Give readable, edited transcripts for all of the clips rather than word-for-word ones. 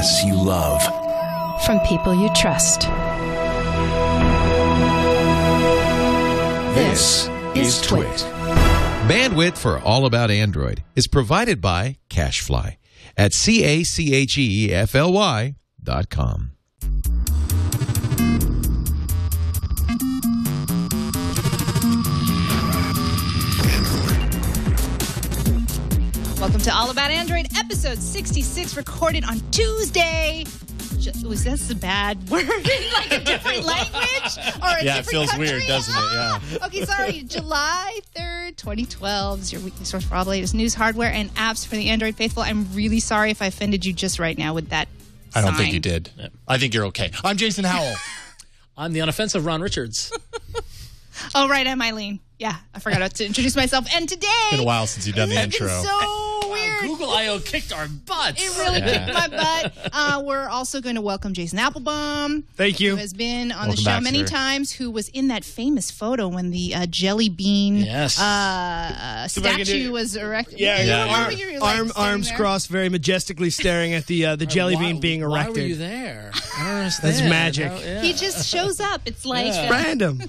podcasts you love. From people you trust. This is TWiT. Bandwidth for All About Android is provided by Cachefly at CACHEFLY.com. Welcome to All About Android, episode 66, recorded on Tuesday. Was that a bad word? Like a different language? Or a yeah, it feels country? weird, doesn't it? Yeah. Okay, sorry. July 3rd, 2012 is your weekly source for all the latest news, hardware, and apps for the Android faithful. I'm really sorry if I offended you just right now with that I don't sign. think you did. Yeah. I think you're okay. I'm Jason Howell. I'm the unoffensive Ron Richards. Oh, right, I'm Eileen. Yeah, I forgot to introduce myself. And today... It's been a while since you've done the intro. It's so weird. Google I.O. kicked our butts. It really kicked my butt. We're also going to welcome Jason Appelbaum. Thank you. Who has been on Welcome the show back, many sir. times, who was in that famous photo when the jelly bean statue was erected. Arms crossed, very majestically staring at the jelly bean being erected. Why were you there? I don't understand. That's magic. He just shows up. It's like Random.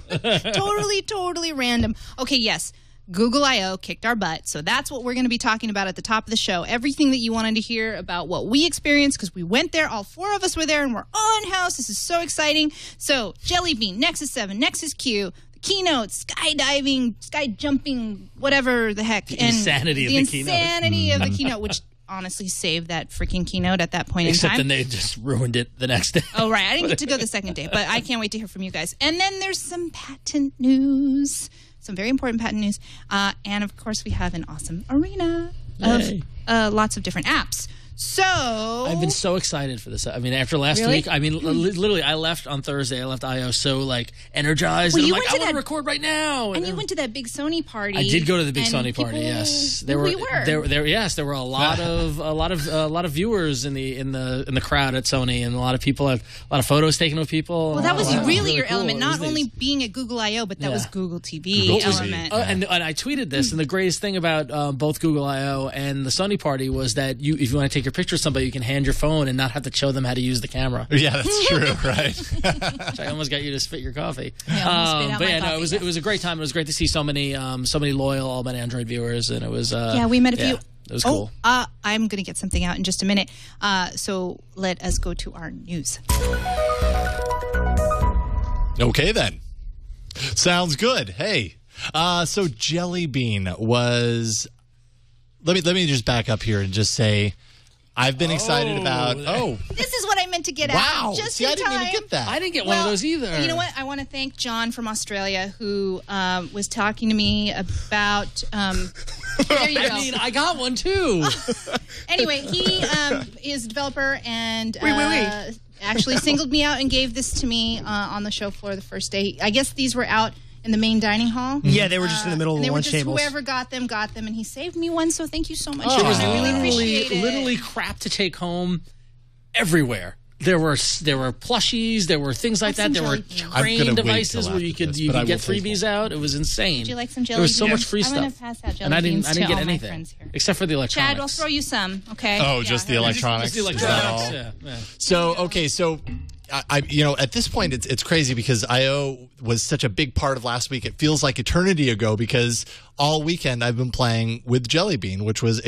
totally random. Okay, yes. Google I.O. kicked our butt, so that's what we're going to be talking about at the top of the show. Everything that you wanted to hear about what we experienced, because we went there, all four of us were there, and we're on house. This is so exciting. So, Jelly Bean, Nexus 7, Nexus Q, the keynote, skydiving, sky jumping, whatever the heck. The insanity of the keynote. The insanity of the keynote, which honestly saved that freaking keynote at that point in time. Except then they just ruined it the next day. Oh, right. I didn't get to go the second day, but I can't wait to hear from you guys. And then there's some patent news. Some very important patent news. And, of course, we have an awesome arena of lots of different apps. So... I've been so excited for this. I mean, after last week, I mean, literally, I left on Thursday. I left I.O. so, like, energized. Well, and you I'm like, went to I want to that- record right now. And you went to that big Sony party. I did go to the big and Sony party. people Yes, knew who you were. There were a lot of viewers in the crowd at Sony, and a lot of people have a lot of photos taken with people. Well, that was really your cool. element. It was Not only nice. being at Google I.O., but that was Google TV Google TV. element. And I tweeted this, and the greatest thing about both Google I.O. and the Sony party was that if you want to take your picture of somebody, you can hand your phone and not have to show them how to use the camera. Yeah, that's true, right? Which I almost got you to spit your coffee. I almost spit out but my yeah, no, coffee, it was a great time. It was great to see so many loyal All About Android viewers, and it was We met a few. It was cool. I'm going to get something out in just a minute. So let us go to our news. Okay, then. Sounds good. Hey, so Jelly Bean was... Let me just back up here and just say... I've been excited about... This is what I meant to get Wow. out. Just See, in I didn't time. even get that. I didn't get one of those either. You know what? I want to thank John from Australia who was talking to me about... there you go. I mean, I got one too. Anyway, he is a developer and Wait. actually singled me out and gave this to me on the show floor the first day. I guess these were out in the main dining hall. Yeah, they were just in the middle of and the they were lunch just tables. whoever got them, and he saved me one, so thank you so much. There was John. I really appreciate it. literally crap to take home everywhere. There were plushies, there were things like Have that. some There were jelly beans. I'm train gonna wait devices till where you after could this, but I will get take freebies one. out. It was insane. Would you like some jelly There was so beans? much free I'm going stuff. to pass out jelly And I beans didn't to get all my anything friends here. except for the electronics. Chad, I'll throw you some, okay? Oh, just the electronics? Just the Is that all? electronics. Yeah. So, okay, so... I at this point, it's crazy because I.O. was such a big part of last week. It feels like eternity ago because all weekend I've been playing with Jelly Bean, which was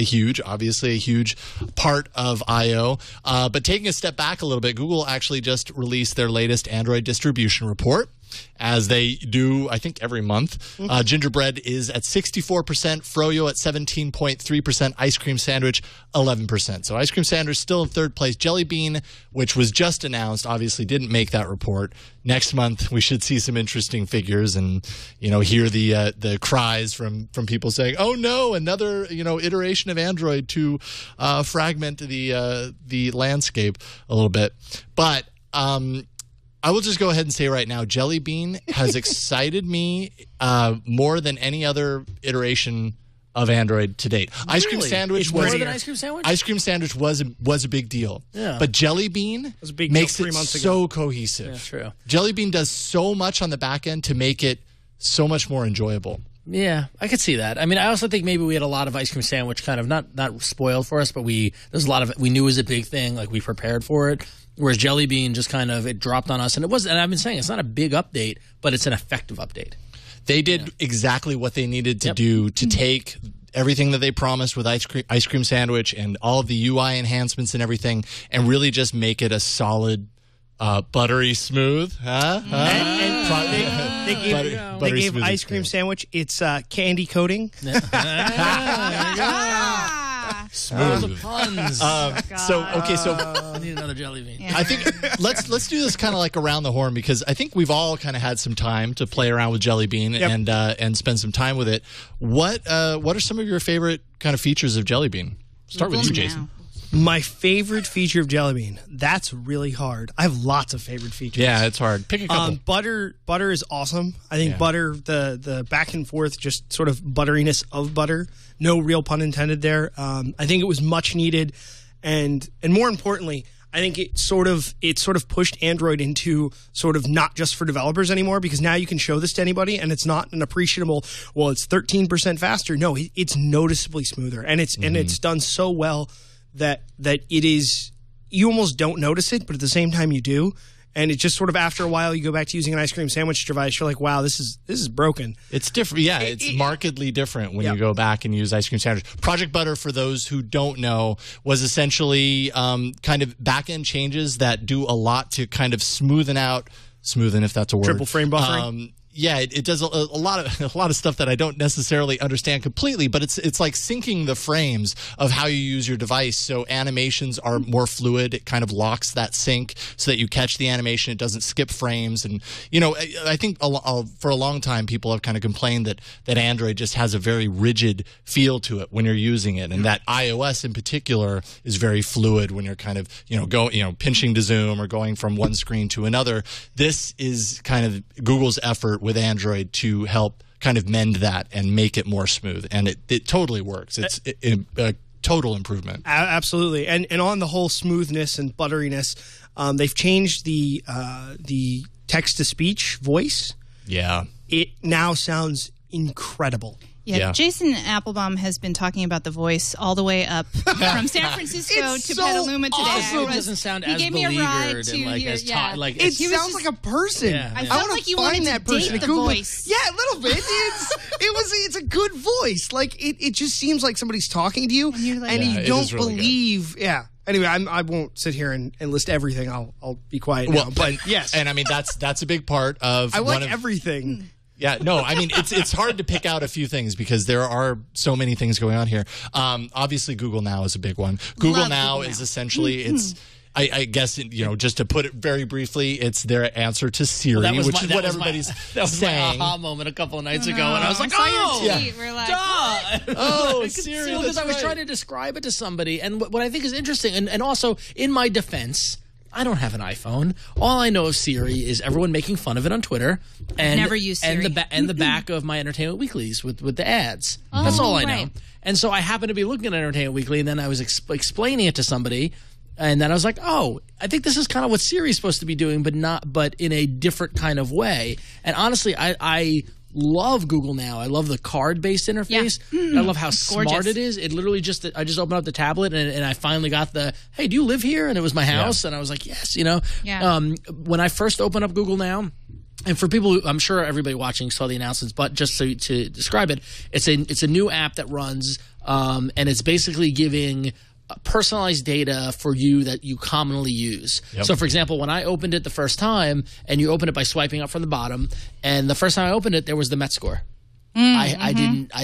obviously a huge part of I.O. But taking a step back a little bit, Google actually just released their latest Android distribution report. As they do, I think, every month. Gingerbread is at 64%, Froyo at 17.3%, Ice Cream Sandwich 11%. So Ice Cream Sandwich still in third place. Jelly Bean, which was just announced, obviously didn't make that report. Next month, we should see some interesting figures and, hear the cries from people saying, oh, no, another, iteration of Android to fragment the landscape a little bit. But I will just go ahead and say right now, Jelly Bean has excited me more than any other iteration of Android to date. Really? Ice Cream Sandwich It's was more than Ice Cream Sandwich? Ice Cream Sandwich was a big deal. Yeah. But Jelly Bean was a big deal makes 3 it months so ago. cohesive. Yeah, true. Jelly Bean does so much on the back end to make it so much more enjoyable. Yeah, I could see that. I mean, I also think maybe we had a lot of ice cream sandwich kind of not spoiled for us, but there's a lot of it we knew was a big thing, like we prepared for it. Whereas Jelly Bean just kind of, it dropped on us, and I've been saying it's not a big update, but it's an effective update. They did exactly what they needed to do to take everything that they promised with ice cream sandwich and all of the UI enhancements and everything, and really just make it a solid, buttery smooth. They gave ice cream sandwich its candy coating. Smooth puns. So I need another Jelly Bean. Yeah. I think let's do this kind of like around the horn, because I think we've all kind of had some time to play around with Jelly Bean and spend some time with it. What are some of your favorite kind of features of Jelly Bean? Start with you, Jason. My favorite feature of Jelly Bean. That's really hard. I have lots of favorite features. Yeah, it's hard. Pick a couple. Butter is awesome. I think butter, the back and forth, just sort of butteriness of butter. No real pun intended there. I think it was much needed, and more importantly, I think it sort of pushed Android into sort of not just for developers anymore, because now you can show this to anybody and it's not an appreciable, well, it's 13% faster. No, it's noticeably smoother, and it's done so well that it is, you almost don't notice it, but at the same time you do. And it just sort of, after a while, you go back to using an ice cream sandwich device, you're like, wow, this is broken. It's different. Yeah, it's markedly different when you go back and use ice cream sandwich. Project Butter, for those who don't know, was essentially kind of back-end changes that do a lot to kind of smoothen, if that's a word. Triple frame buffering. Yeah, it does a lot of stuff that I don't necessarily understand completely, but it's like syncing the frames of how you use your device, so animations are more fluid. It kind of locks that sync so that you catch the animation. It doesn't skip frames, and I think for a long time people have kind of complained that Android just has a very rigid feel to it when you're using it, and that iOS in particular is very fluid when you're kind of pinching to zoom or going from one screen to another. This is kind of Google's effort with Android to help kind of mend that and make it more smooth, and it totally works. It's a total improvement. Absolutely, and on the whole smoothness and butteriness, they've changed the text to speech voice. Yeah, it now sounds incredible. Yeah, Jason Appelbaum has been talking about the voice all the way up from San Francisco to Petaluma today. Also, it doesn't sound as beleaguered and like as like it sounds like a person. Yeah, I felt like you wanted to date the voice. Yeah, a little bit. It's a good voice. Like it just seems like somebody's talking to you, and you don't believe. Yeah. Anyway, I won't sit here and list everything. I'll be quiet now. But yes, and I mean that's a big part of. I like everything. Yeah, no, I mean, it's hard to pick out a few things because there are so many things going on here. Obviously, Google Now is a big one. Google Now is essentially, I guess, just to put it very briefly, it's their answer to Siri, which is what everybody's saying. That was my aha moment a couple of nights ago, and I was like, We're like, Siri, because I was trying to describe it to somebody, and what I think is interesting, and also, in my defense, I don't have an iPhone. All I know of Siri is everyone making fun of it on Twitter, and never use Siri. and the back of my Entertainment Weeklies with the ads. That's all I know. And so I happened to be looking at Entertainment Weekly, and then I was explaining it to somebody, and then I was like, oh, I think this is kind of what Siri's supposed to be doing, but in a different kind of way. And honestly, I love Google Now. I love the card-based interface. Yeah. I love how smart it is. It literally I just opened up the tablet and I finally got the, hey, do you live here? And it was my house. And I was like, yes, Yeah. When I first opened up Google Now, and for people who, I'm sure everybody watching saw the announcements, but just to describe it, it's a new app that runs, and it's basically giving personalized data for you that you commonly use. Yep. So, for example, when I opened it the first time, and you open it by swiping up from the bottom, and the first time I opened it, there was the Met score. I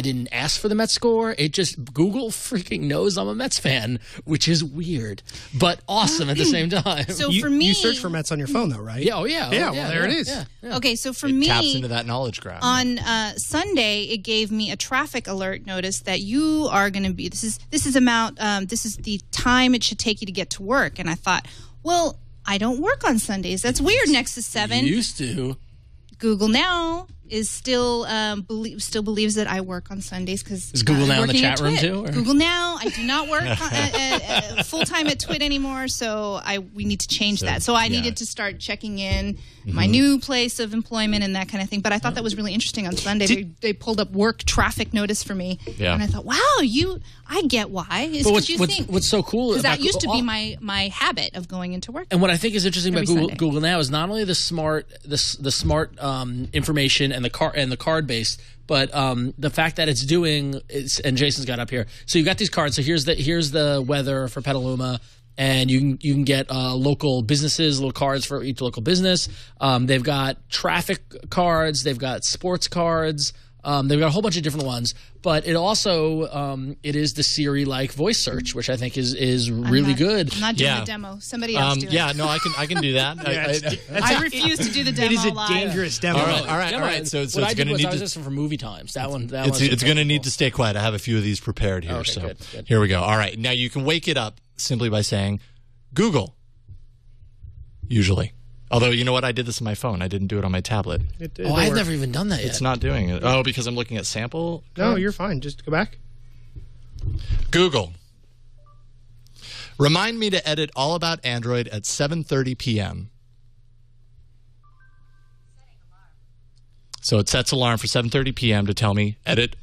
didn't ask for the Mets score. It just, Google freaking knows I'm a Mets fan, which is weird, but awesome at the same time. So for me, you search for Mets on your phone though, right? Yeah, well, there it is. Yeah. Okay, so for it me, taps into that knowledge graph. On Sunday, it gave me a traffic alert notice that you are going to be. This is the time it should take you to get to work, and I thought, well, I don't work on Sundays. That's weird. Nexus 7 You used to. Google Now still believes that I work on Sundays because is Google Now in the chat room too? Or? Google Now. I do not work full time at TWiT anymore, so we need to change that. So I needed to start checking in my new place of employment and that kind of thing. But I thought that was really interesting on Sunday. They pulled up work traffic notice for me, and I thought, wow, I get why. What's so cool because about that used to be my habit of going into work. And what I think is interesting about Sunday. Google Now is not only the smart information and the card based, but the fact that it's doing and Jason's got up here. So you got these cards. So here's the weather for Petaluma. And you can get local businesses, little cards for each local business. They've got traffic cards. They've got sports cards. They've got a whole bunch of different ones. But it also it is the Siri-like voice search, which I think is really good. I'm not doing the demo. Somebody else do it. Yeah, no, I can do that. I refuse to do the demo. It is a live. dangerous demo. All right. So it's going to need I was listening for movie times. It's going to need to stay quiet. I have a few of these prepared here. Okay, so good. Here we go. All right. Now you can wake it up simply by saying Google. Usually. Although, you know what? I did this on my phone. I didn't do it on my tablet. I've never even done that yet. It's not doing it. Oh, because I'm looking at sample? No, you're fine. Just go back. Google. Remind me to edit All About Android at 7:30 p.m. So it sets alarm for 7:30 p.m. to tell me edit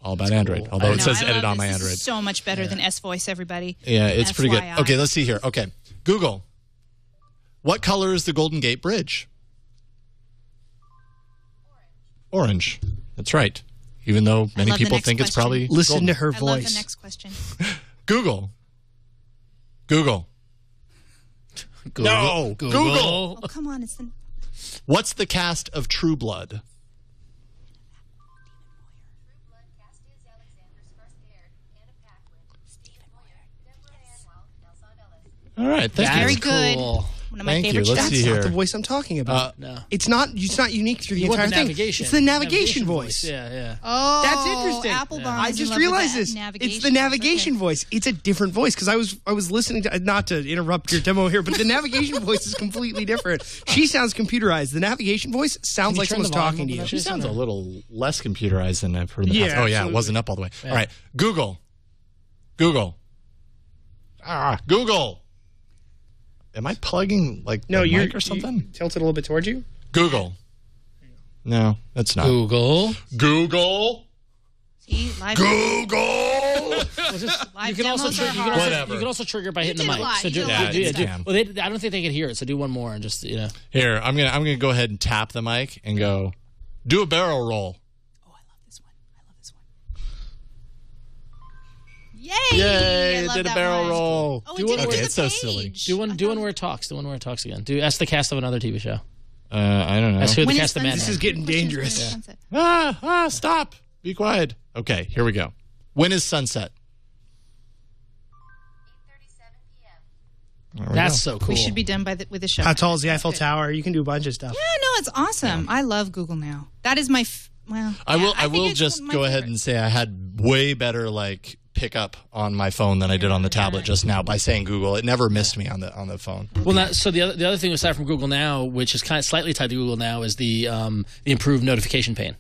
All About Android. Although it says edit on my Android. This is so much better than S-Voice, everybody. Yeah, it's pretty good. FYI. Okay, let's see here. Okay. Google. What color is the Golden Gate Bridge? Orange. That's right. Even though many people think it's probably Listen golden. to her I voice. love the next question. Google. No. Google. Oh, come on. It's the... What's the cast of True Blood? All right, thank you. Very good. Cool. One of my Thank you. favorite Let's shows. see That's here. not the voice I'm talking about. No. It's not unique through the You want entire the thing. navigation. It's the navigation voice. Yeah. Oh, That's interesting. Appelbaum I is in just love with realized that this. navigation It's the navigation voice. It's a different voice because I was listening to, not to interrupt your demo here, but the navigation voice is completely different. She sounds computerized. The navigation voice sounds like turn someone's the volume talking to up you. on She that? sounds a little less computerized than I've heard in the past. Yeah, Oh, yeah, it absolutely. wasn't up all the way. All right, Google. Google. Am I plugging like No, the you're mic or something? You tilted a little bit towards you. Google. No, that's not. Google. See, live live You can also demos are trigger. hard. Whatever. You can also trigger by hitting the did a mic. lot. So You do, did a lot. do, Yeah, do, damn. well, I don't think they can hear it. So do one more and just Here, I'm gonna go ahead and tap the mic and go, do a barrel roll. Oh, I love this one. Yay! I love did a that barrel one. roll. Oh, it didn't Okay, do the it's so page. silly. do one where it talks. Do one where it talks again. Ask the cast of another TV show. I don't know. Ask who the When is cast of Mad sunset? Men. is getting Question is, dangerous. when is sunset? Stop. Be quiet. Okay, here we go. When is sunset? 8:37 p.m. That's so cool. We should be done with the show. How tall is the Eiffel Tower? You can do a bunch of stuff. Yeah, no, it's awesome. I love Google Now. That is my I will think it's just my go ahead favorite. and say I had way better pickup on my phone than I did on the tablet just now by saying Google. It never missed me on the phone. Well, so the other thing aside from Google Now, which is kind of slightly tied to Google Now, is the improved notification pane.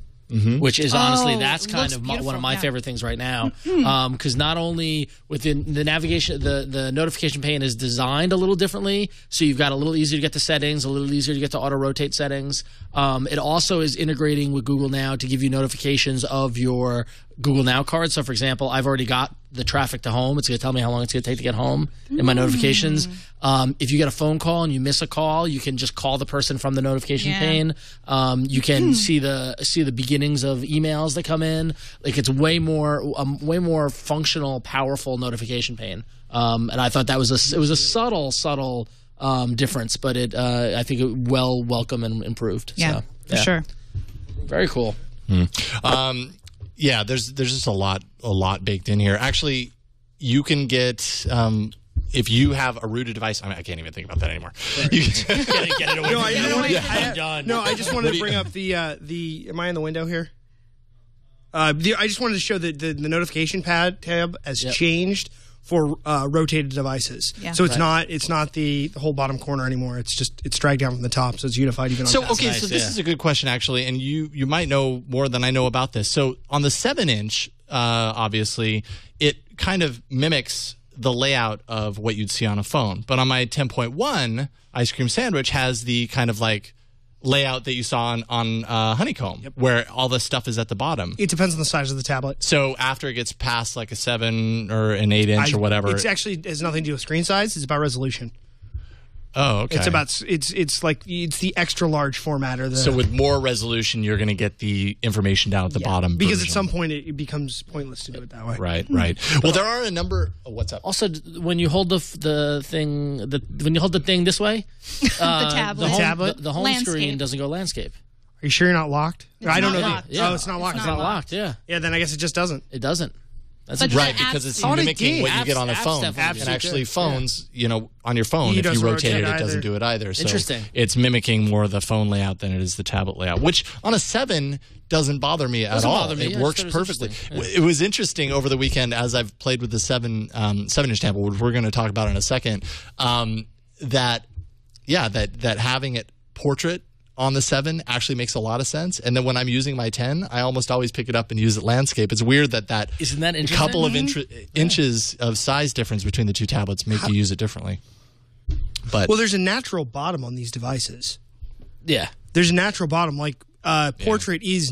Which is honestly, that's kind looks of beautiful, one of my yeah. favorite things right now. Because not only within the navigation, the notification pane is designed a little differently, so you've got a little easier to get to settings, a little easier to get to auto rotate settings. It also is integrating with Google Now to give you notifications of your Google Now card. So, for example, I've already got the traffic to home. It's going to tell me how long it's going to take to get home in my notifications. If you get a phone call and you miss a call, you can just call the person from the notification pane. You can see the beginnings of emails that come in. Like, it's way more functional, powerful notification pane. And I thought that was a subtle difference, but I think it welcome and improved. Yeah, So, for sure. Very cool. Yeah, there's just a lot baked in here. Actually, you can get if you have a rooted device. I can't even think about that anymore. You can get it away. I'm done. No, I just wanted to bring up the. Am I in the window here? I just wanted to show that the notification tab has changed for rotated devices. Yeah. So it's not the whole bottom corner anymore. It's dragged down from the top, so it's unified even on So the okay, so this is a good question actually, and you might know more than I know about this. So on the 7-inch, obviously, it kind of mimics the layout of what you'd see on a phone. But on my 10.1, Ice Cream Sandwich has the kind of like layout that you saw on Honeycomb, where all the stuff is at the bottom. It depends on the size of the tablet. So after it gets past like a 7 or an 8-inch or whatever, It's actually has nothing to do with screen size. It's about resolution. oh, okay. It's like it's the extra large format or the So with more resolution, you're going to get the information down at the bottom. because at version. some point it becomes pointless to do it that way. Right. Well, there are a number. Oh, what's up? Also, when you hold the thing this way, tablet. the home Landscape. screen doesn't go landscape. Are you sure you're not locked? I don't not know. locked. Yeah. Oh, it's not locked. It's not locked. Yeah, Yeah, then I guess it just doesn't. it doesn't. That's But Right, the because apps it's do. mimicking what you get on a Apps phone. definitely And do. actually, phones, on your phone, It if you doesn't rotate it, rotate it doesn't either. do it either. So Interesting. It's mimicking more the phone layout than it is the tablet layout, which on a 7 doesn't bother me at Doesn't all. bother me. It Yeah, I works just thought it was perfectly. interesting. It was interesting over the weekend as I've played with the 7-inch tablet, which we're going to talk about in a second, that having it portrait on the 7 actually makes a lot of sense. And then when I'm using my 10, I almost always pick it up and use it landscape. It's weird that Isn't that interesting? couple of inches of size difference between the two tablets make you use it differently. But Well, there's a natural bottom on these devices. yeah. There's a natural bottom. Like portrait is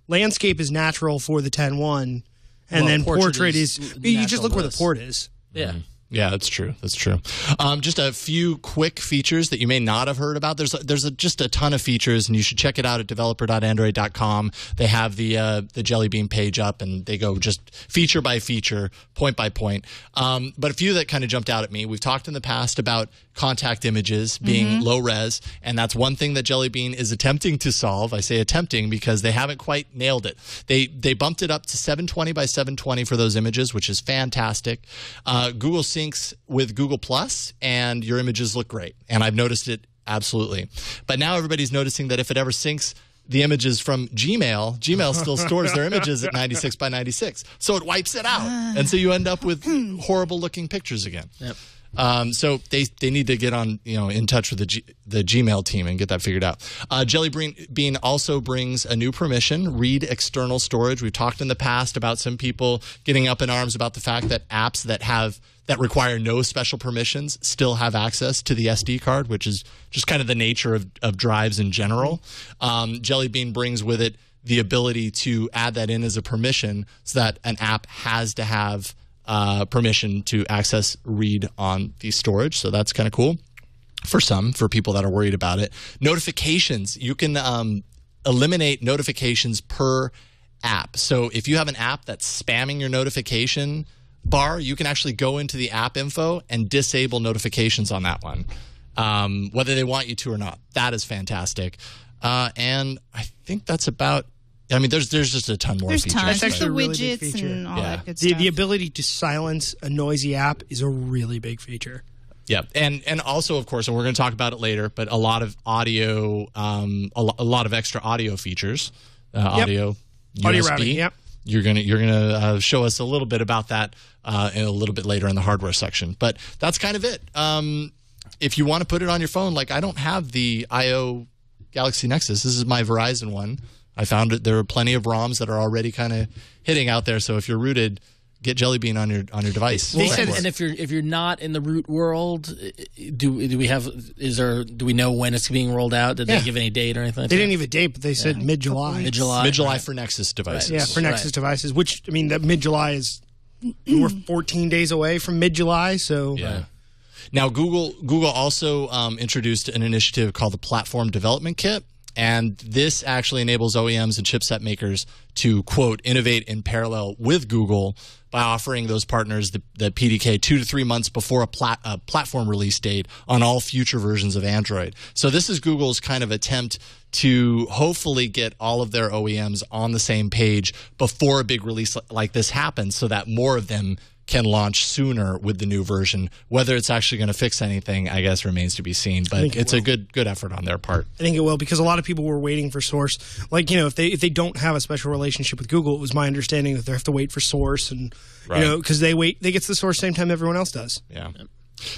landscape is natural for the 10.1, and Well, then portrait portrait is is you just natural look where the bliss. port is. Yeah. yeah, that's true. That's true. Just a few quick features that you may not have heard about. There's just a ton of features, and you should check it out at developer.android.com. They have the Jelly Bean page up, and they go just feature by feature, point by point. But a few that kind of jumped out at me. We've talked in the past about contact images being low res, and that's one thing that Jelly Bean is attempting to solve. I say attempting because they haven't quite nailed it. They bumped it up to 720 by 720 for those images, which is fantastic. Google syncs with Google Plus, and your images look great. And I've noticed it absolutely. But now everybody's noticing that if it ever syncs the images from Gmail still stores their images at 96 by 96. So it wipes it out. And so you end up with horrible looking pictures again. Yep. So they need to get on, in touch with the Gmail team and get that figured out. Jelly Bean also brings a new permission, read external storage. We've talked in the past about some people getting up in arms about the fact that apps that require no special permissions still have access to the SD card, which is just kind of the nature of drives in general. Jelly Bean brings with it the ability to add that in as a permission so that an app has to have permission to access read on the storage. So that's kind of cool for people that are worried about it. Notifications. You can eliminate notifications per app. So if you have an app that's spamming your notification bar, you can actually go into the app info and disable notifications on that one, whether they want you to or not. That is fantastic. And I think that's about there's just a ton more There's features. tons. That's There's the actually a really big widgets feature. and all Yeah. that good stuff. The ability to silence a noisy app is a really big feature. Yeah, and also, of course, and we're going to talk about it later, but a lot of audio, a lot of extra audio features, audio USB. routing, yep. You're gonna show us a little bit about that a little bit later in the hardware section, but that's kind of it. If you want to put it on your phone, like I don't have the IO Galaxy Nexus. This is my Verizon one. I found it. There are plenty of ROMs that are already kind of hitting out there. So if you're rooted, get Jelly Bean on your device. Well, and if you're not in the root world, do we know when it's being rolled out? Did they give any date or anything? They didn't give a date, but they said mid-July. Mid-July for Nexus devices. Yeah, for Nexus devices, which, that mid-July is, we're 14 days away from mid-July, so. Yeah. Now, Google also introduced an initiative called the Platform Development Kit, and this actually enables OEMs and chipset makers to, quote, innovate in parallel with Google by offering those partners the PDK 2 to 3 months before a platform release date on all future versions of Android. So this is Google's kind of attempt to hopefully get all of their OEMs on the same page before a big release like this happens so that more of them can launch sooner with the new version. Whether it's actually going to fix anything, I guess, remains to be seen. But it's a good effort on their part. I think it will, because a lot of people were waiting for Source. Like, if they don't have a special relationship with Google, it was my understanding that they have to wait for Source, and because they get to the Source same time everyone else does. Yeah.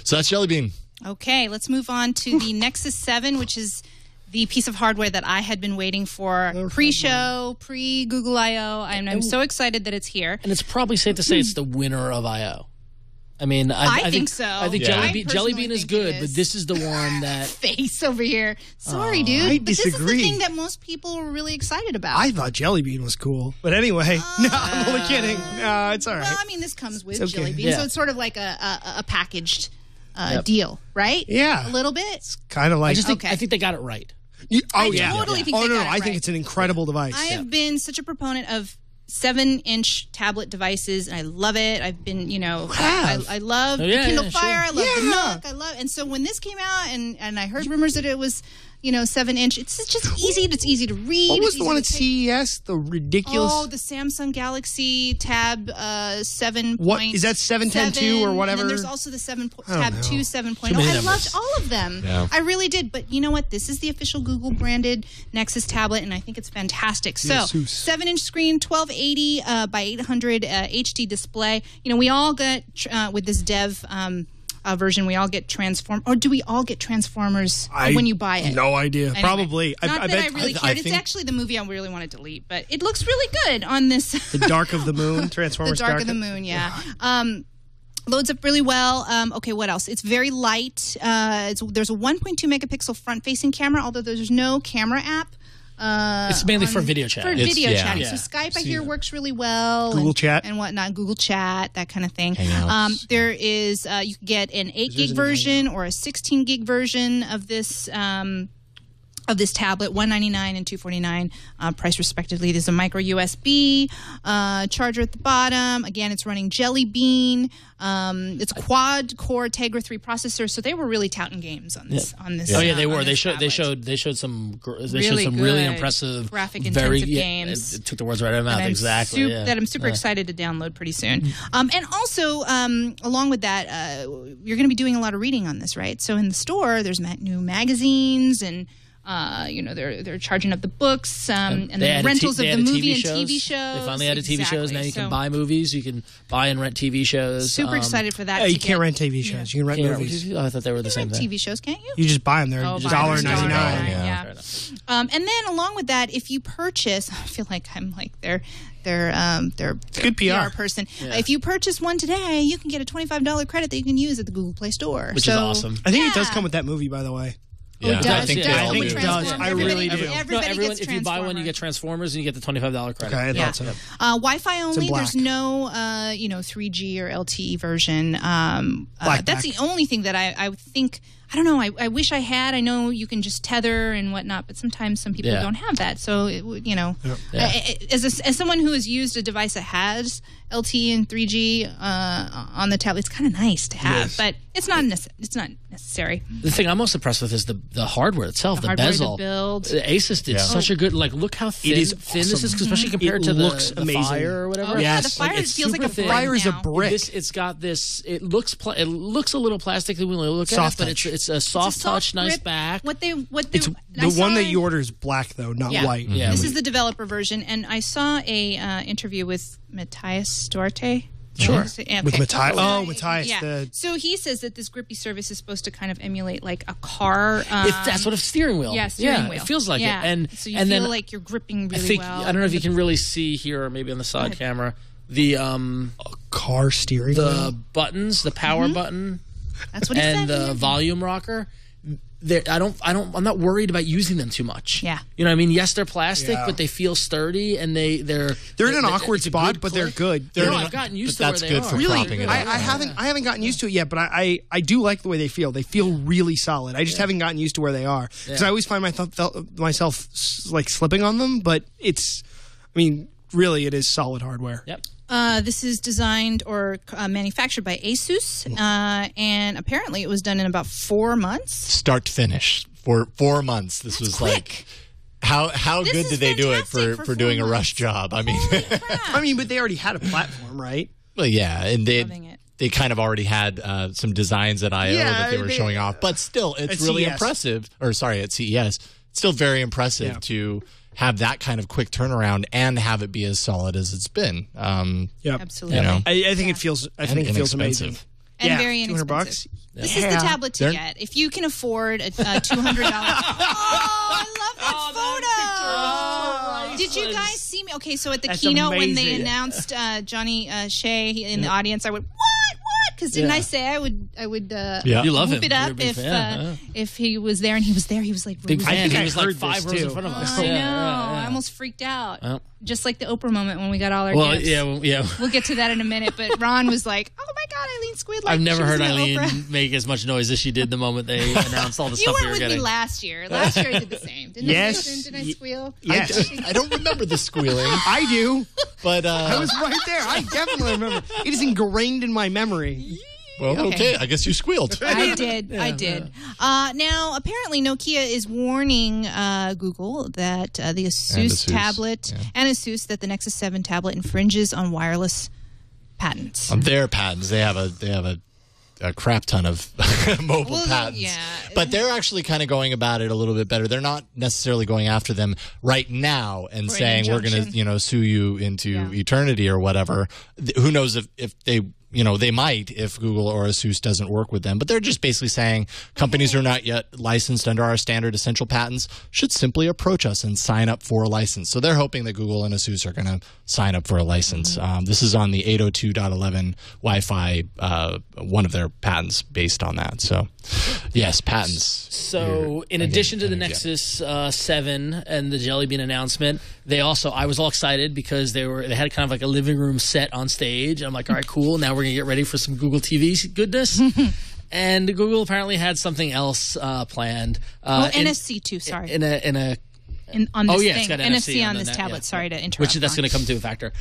So that's Jelly Bean. Okay, let's move on to the Nexus 7, which is the piece of hardware that I had been waiting for pre-show, pre-Google I.O. I'm so excited that it's here. And it's probably safe to say it's the winner of I.O. I mean, I think so. I think Jelly Bean is good, but this is the one that... Face over here. Sorry, dude. I but this is the disagree. thing that most people were really excited about. I thought Jelly Bean was cool. But anyway, no, I'm only kidding. It's all right. Well, I mean, this comes with It's okay. Jelly Bean, Yeah. so it's sort of like a packaged deal, right? Yeah. A little bit? Kind of like... I think they got it right. I totally think Oh, they no, got it I think right. it's an incredible device. I have been such a proponent of 7-inch tablet devices, and I love it. I've been, I love the Kindle Fire. I love the Nook. And so when this came out, and I heard rumors that it was, 7-inch, it's just easy. It's easy to read. What was it's the one at easy to take. CES? The ridiculous... Oh, the Samsung Galaxy Tab 7. What is that? 710.2 or whatever? And then there's also the Tab 2 7.0. many I numbers. loved all of them. Yeah. I really did. But you know what? This is the official Google branded Nexus tablet, and I think it's fantastic. So, 7-inch screen, 1280 by 800 HD display. We all get with this dev version, we all get Transform, or do we all get Transformers when you buy it? No idea. Anyway, Probably. Not I that bet. I really I cared. It's think- actually the movie I really want to delete, but it looks really good on this. The Dark of the Moon, Transformers. The Dark of the Moon, yeah. Loads up really well. Okay, what else? It's very light. There's a 1.2 megapixel front-facing camera, although there's no camera app. It's mainly for video chat. For video yeah. chatting. Yeah. So Skype, I hear, works really well. Google Chat. And whatnot. Google Chat, that kind of thing. Hangouts. There is, you can get an 8 gig version or a 16 gig version of this tablet, $199 and $249 price respectively. There's a micro USB charger at the bottom. Again, it's running Jelly Bean. It's a quad core Tegra 3 processor, so they were really touting games on this. On this. Oh yeah, they were. on They this showed tablet. some Really really good impressive graphic-intensive games. It took the words right out of my mouth. And Exactly. that I'm super excited to download pretty soon. And also, along with that, you're going to be doing a lot of reading on this, right? So in the store, there's new magazines and. They're charging up the books and the rentals of the movie and TV shows. They finally added TV shows. Now you So can buy movies. You can buy and rent TV shows. Super excited for that. You can't rent TV shows. You can rent movies. I thought they were the same thing. TV shows, can't you? You just buy them. They're Oh, $1.99. Yeah. Fair enough. And then along with that, if you purchase, I feel like I'm like their good PR. person. If you purchase one today, you can get a $25 credit that you can use at the Google Play Store, Which is awesome. I think it does come with that movie, by the way. Yeah, it does. I think It they does. all think do. it does. I really do. Everybody gets if you buy one, you get Transformers and you get the $25 credit. Okay, I Yeah. thought so. Wi-Fi only. black. There's no, 3G or LTE version. Black That's the only thing that I think. I don't know. I wish I had. I know you can just tether and whatnot, but sometimes some people Yeah. don't have that. So as someone who has used a device that has LTE and 3G on the tablet, it's kind of nice to have, but it's not necessary. The thing I'm most impressed with is the hardware itself, the hardware to bezel. build. Asus did such a good. Look how thin, is this is, awesome. especially compared to looks the amazing. Fire or whatever. Oh, yeah, the Yes. Fire it's feels like a super thin. brick Fire is a now. brick. It's got this. It looks a little plastic when you look Soft at it, but touch. it's a soft touch, nice grip. back. It's the one that you order is black, though, not white. Yeah, This is the developer version, and I saw a interview with Matthias Duarte. Sure. Okay. With Matthias. Oh, Matthias. Yeah. So he says that this grippy surface is supposed to kind of emulate like a car. That's what a steering wheel. Yeah, steering wheel. It feels like Yeah. it. And so you and feel then like you're gripping really I think well. I don't know if you can really see here or maybe on the side camera the Car steering wheel. buttons, the power button, That's what he and said. the volume rocker. I'm not worried about using them too much. Yeah. You know what I mean? Yes, they're plastic, Yeah. but they feel sturdy and they're They're in an awkward it's a spot, good but they're click. good. No, I've gotten used to but where that's they good are. for Really, propping it up. I haven't gotten used to it yet, but I do like the way they feel. They feel really solid. I just haven't gotten used to where they are because I always find myself like slipping on them. But really, it is solid hardware. Yep. This is designed or manufactured by Asus, and apparently it was done in about 4 months. Start to finish for 4 months. This was quick. like how This good is did they do it fantastic for for doing 4 a rush months. job? I mean, But they already had a platform, right? Well, yeah, and Loving it. they kind of already had some designs at I/O that they were showing off, but still, it's really CES. impressive. Or sorry, at CES, it's still very impressive to have that kind of quick turnaround and have it be as solid as it's been. Yeah, Absolutely. You know, I think it feels. I think it feels amazing. And very inexpensive. $200. This is the tablet to get. If you can afford a $200. I love that photo. Did you guys see me? Okay, so at the That's keynote when they amazing. announced Johnny Shea in the audience, I went, what? Because didn't I say I would You love whoop him. it up You're a big fan, if he was there, and he was there. He was like, Big fan. think He I was like heard 5 this, rows in too. front of us. I know. Yeah. I almost freaked out. Well. Just like the Oprah moment when we got all our Well, gifts. yeah. We'll get to that in a minute, but Ron was like, oh my God, Eileen squealed like I've never she was heard in the Eileen Oprah. make as much noise as she did the moment they announced all the You stuff we were were with getting. me last year. Last year I did the same. Didn't Yes. I? Didn't I squeal? Yes. I don't remember the squealing, I do. but I was right there. I definitely remember. It is ingrained in my memory. well, okay. I guess you squealed. I did. I did. Now, apparently, Nokia is warning Google that the Asus Asus, tablet and Asus that the Nexus 7 tablet infringes on wireless patents. On their patents, they have a crap ton of mobile Well, patents. yeah. But they're actually kind of going about it a little bit better. They're not necessarily going after them right now and For an saying we're going injunction. to, sue you into eternity or whatever. Who knows if they they might if Google or Asus doesn't work with them. But they're just basically saying companies who are not yet licensed under our standard essential patents should simply approach us and sign up for a license. So they're hoping that Google and Asus are going to sign up for a license. This is on the 802.11 Wi-Fi, one of their patents based on that. So, yes, patents. So, in addition to the Nexus 7 and the Jelly Bean announcement, I was all excited because they had kind of like a living room set on stage. I'm like, all right, cool. Now we're going to get ready for some Google TV goodness. And Google apparently had something else planned. NFC too. Sorry. On this thing. it's got NFC on the this net, tablet. yeah. Sorry to interrupt. Which that's going to come to a factor.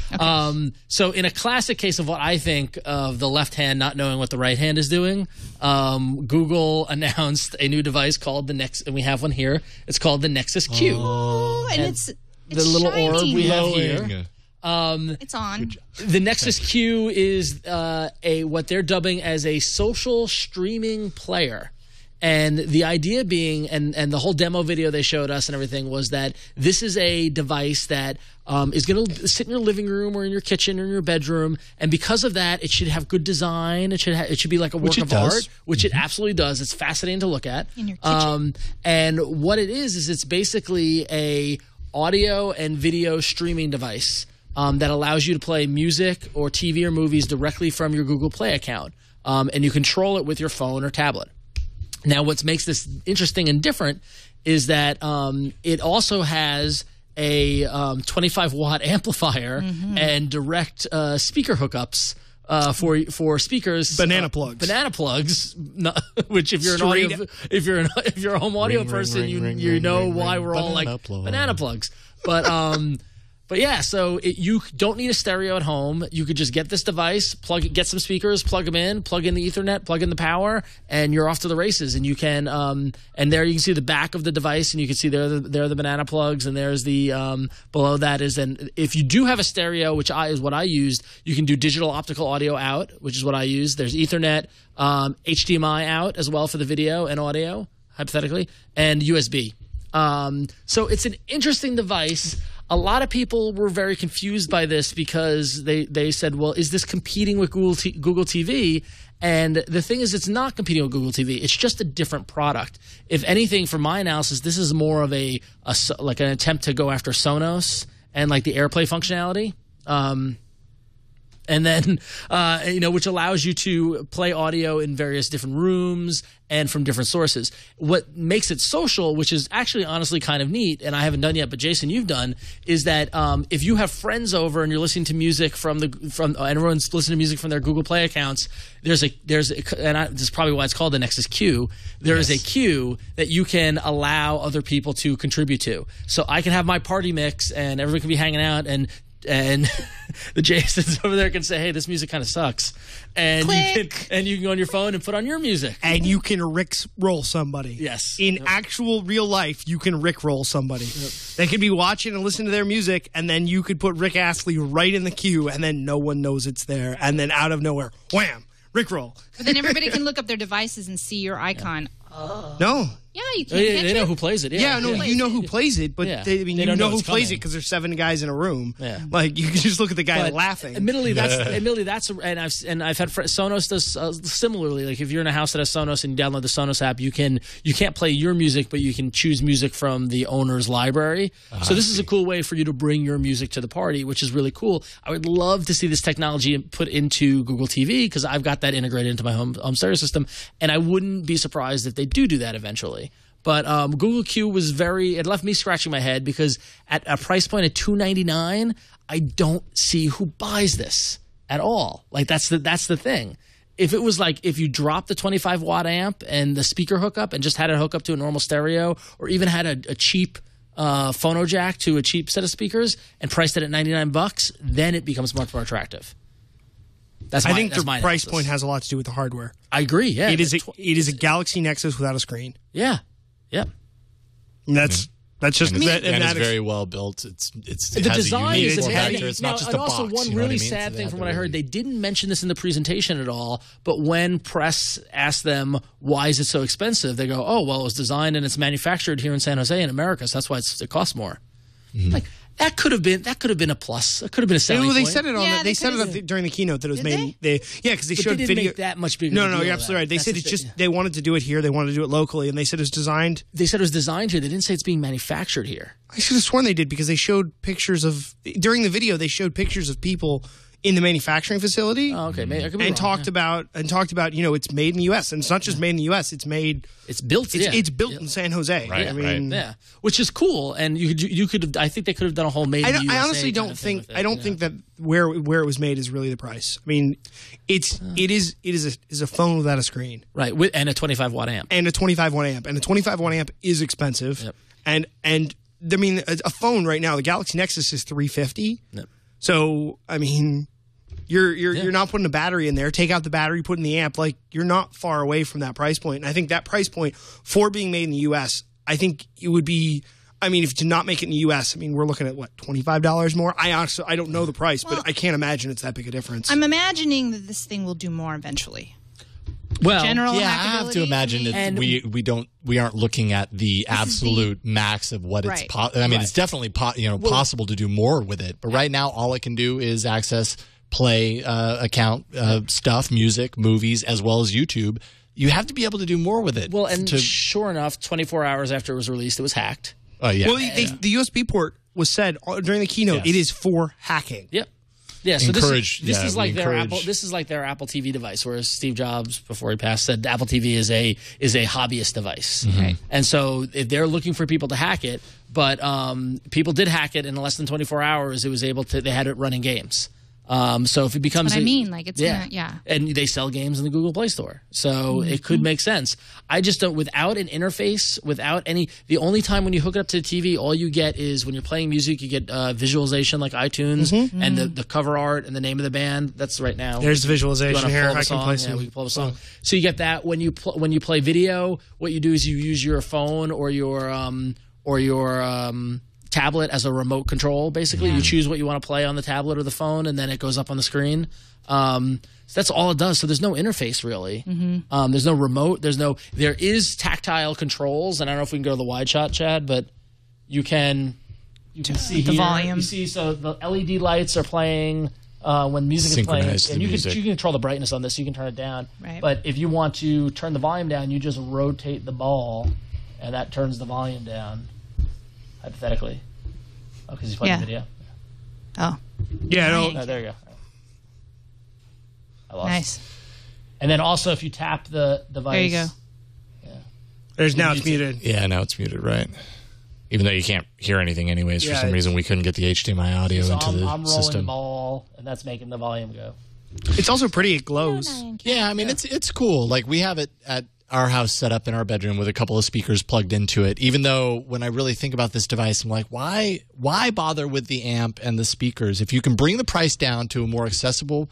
So in a classic case of what I think of the left hand not knowing what the right hand is doing, Google announced a new device called the Nexus, and we have one here. It's called the Nexus Q. Oh, and it's the little shiny. orb we have here. It's on. The Nexus Q is what they're dubbing as a social streaming player. And the idea being, and the whole demo video they showed us and everything was that this is a device that is going to sit in your living room or in your kitchen or in your bedroom, and because of that, it should have good design. It should be like a work of art, which it absolutely does. It's fascinating to look at. In your kitchen. And what it is it's basically a audio and video streaming device that allows you to play music or TV or movies directly from your Google Play account, and you control it with your phone or tablet. Now, what makes this interesting and different is that it also has a 25-watt amplifier and direct speaker hookups for speakers. Banana plugs. Banana plugs. Which, if you're if you're a home audio person, you know why we're all like banana plugs. But yeah, so you don't need a stereo at home. You could just get this device, get some speakers, plug them in, plug in the Ethernet, plug in the power, and you're off to the races. And you can, and there you can see the back of the device, and you can see there are the banana plugs, and there's the below that is. And if you do have a stereo, which is what I used, you can do digital optical audio out, which is what I use. There's Ethernet, HDMI out as well for the video and audio, hypothetically, and USB. So it's an interesting device. A lot of people were very confused by this because they said, well, is this competing with Google TV? And the thing is, it's not competing with Google TV. It's just a different product. If anything, from my analysis, this is more of an attempt to go after Sonos and like the AirPlay functionality. And then, which allows you to play audio in various different rooms and from different sources. What makes it social, which is actually honestly kind of neat, and I haven't done yet, but Jason, you've done, is that if you have friends over and you're listening to music from everyone's listening to music from their Google Play accounts, this is probably why it's called the Nexus Q. There is a queue that you can allow other people to contribute to. So I can have my party mix, and everyone can be hanging out and and the Jasons over there can say, "Hey, this music kind of sucks," and you can go on your phone and put on your music, and you can rickroll somebody. Yes, in actual real life, you can rickroll somebody. They could be watching and listening to their music, and then you could put Rick Astley right in the queue, and then no one knows it's there, and then out of nowhere, wham, rickroll. But then everybody can look up their devices and see your icon. No. Yeah, you can. They know who plays it. Yeah, no, you know who plays it, but you know who plays it because there's 7 guys in a room. Yeah. Like you can just look at the guy laughing. Admittedly, that's and I've had Sonos does similarly. Like if you're in a house that has Sonos and you download the Sonos app, you can't play your music, but you can choose music from the owner's library. So this is a cool way for you to bring your music to the party, which is really cool. I would love to see this technology put into Google TV because I've got that integrated into my home stereo system, and I wouldn't be surprised if they do that eventually. But Google Q it left me scratching my head because at a price point of $299, I don't see who buys this at all. Like that's the thing. If it was like if you dropped the 25-watt amp and the speaker hookup and just had it hook up to a normal stereo, or even had a cheap phono jack to a cheap set of speakers and priced it at $99, then it becomes much more attractive. I think the price point has a lot to do with the hardware. I agree. Yeah, it is a Galaxy Nexus without a screen. Yeah. And that's just and it's very well built. The design is factor. It's not just a box. Also, one really sad thing from what I heard, they didn't mention this in the presentation at all. But when press asked them why is it so expensive, they go, "Oh, well, it was designed and it's manufactured here in San Jose in America, so that's why it costs more." Mm-hmm. Like. That could have been a plus. It could have been a selling point. They said it on. They said it during the keynote that it was made. Because they showed they didn't video. Make that much bigger. No, you're absolutely right. They said they wanted to do it here. They wanted to do it locally, and they said it was designed. They said it was designed here. They didn't say it's being manufactured here. I should have sworn they did because they showed pictures of during the video. They showed pictures of people in the manufacturing facility. Oh, okay, I could be and wrong, talked about it's made in the U.S. and it's not just made in the U.S. It's built. It's built in San Jose. Right. I mean, yeah, which is cool. And you could. I think they could have done a whole made. I honestly don't think. I don't think that where it was made is really the price. I mean, it is a phone without a screen, right? And a 25-watt amp. And a 25-watt amp. And a 25-watt amp is expensive. Yep. And I mean, a phone right now, the Galaxy Nexus is $350. Yep. So, I mean, you're not putting a battery in there. Take out the battery, put in the amp. Like, you're not far away from that price point. And I think that price point for being made in the U.S., I think it would be – I mean, if to not make it in the U.S., I mean, we're looking at, what, $25 more? I don't know the price, but I can't imagine it's that big a difference. I'm imagining that this thing will do more eventually. Well, general I have to imagine we aren't looking at the absolute max of what it's. It's definitely possible to do more with it, but right now all it can do is access Play account stuff, music, movies, as well as YouTube. You have to be able to do more with it. Well, and sure enough, 24 hours after it was released, it was hacked. Oh yeah. Well, the USB port was said during the keynote. Yes. It is for hacking. Yep. Yeah, so this is like their Apple. This is like their Apple TV device. Whereas Steve Jobs, before he passed, said Apple TV is a hobbyist device, right? And so if they're looking for people to hack it, but people did hack it in less than 24 hours. It was able to. They had it running games. So if it becomes, and they sell games in the Google Play Store, so it could make sense. I just don't. Without an interface, without any, the only time when you hook it up to the TV, all you get is when you're playing music, you get visualization like iTunes and the cover art and the name of the band. That's right now. There's the visualization here. I can play some. Yeah, we can pull the song. So you get that when you play video. What you do is you use your phone or your tablet as a remote control. Basically, you choose what you want to play on the tablet or the phone, and then it goes up on the screen. So that's all it does. So there's no interface really. There's no remote. There is tactile controls, and I don't know if we can go to the wide shot, Chad, but you can see the volume. You see, so the LED lights are playing when music is playing, and you can control the brightness on this. So you can turn it down. Right. But if you want to turn the volume down, you just rotate the ball, and that turns the volume down. Hypothetically. Oh, because he's playing the video. Oh. Yeah, Oh, there you go. I lost. Nice. And then also, if you tap the device. There you go. Yeah. Now it's muted. Yeah, now it's muted, right? Even though you can't hear anything anyways. For some reason, we couldn't get the HDMI audio into the system. I'm rolling the ball, and that's making the volume go. It's also pretty. It glows. Yeah, I mean, it's cool. Like, we have it at our house set up in our bedroom with a couple of speakers plugged into it, even though when I really think about this device, I'm like, why bother with the amp and the speakers? If you can bring the price down to a more accessible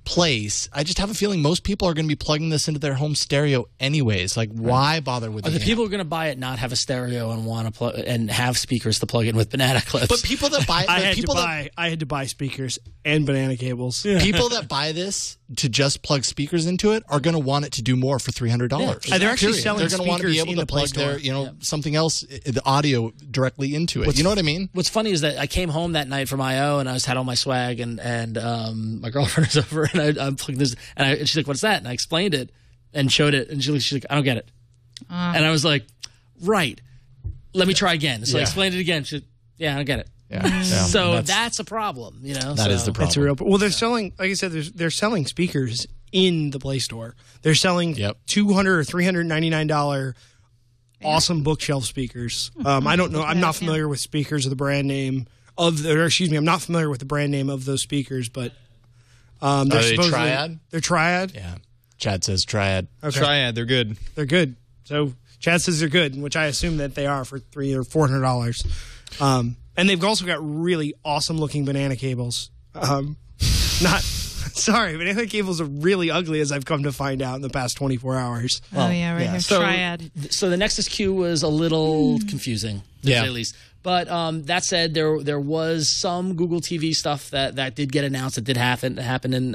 place, I just have a feeling most people are going to be plugging this into their home stereo anyways. Like, why bother with the the amp? people who are going to buy it not have a stereo and want to plug and have speakers to plug in with banana clips? But people that buy I had to buy speakers and banana cables. people that buy this to just plug speakers into it are going to want it to do more for $300. Yeah, they're actually selling They're going to want to be speakers able in to the Play plug their, Store. something else, the audio directly into it. You know what I mean? What's funny is that I came home that night from I/O and I had all my swag and my girlfriend was over and I plugged this and she's like, "What's that?" And I explained it and showed it and she's like, "I don't get it." And I was like, "Right, let me try again." So I explained it again. She's like, "Yeah, I don't get it." Yeah. So that's a problem, you know. That is the problem. That's a real. Well, they're selling, like I said, they're selling speakers in the Play Store. They're selling $200 or $399 awesome bookshelf speakers. I don't know. I'm not familiar with speakers of the brand name I'm not familiar with the brand name of those speakers, but Are they supposedly- Triad? They're Triad. Yeah. Chad says Triad. Okay. Triad, they're good. They're good. So Chad says they're good, which I assume that they are for $300 or $400. And they've also got really awesome looking banana cables. Banana cables are really ugly, as I've come to find out in the past 24 hours. Right here. Triad. So the Nexus Q was a little confusing, to say the least. But that said, there was some Google TV stuff that did get announced. That did happen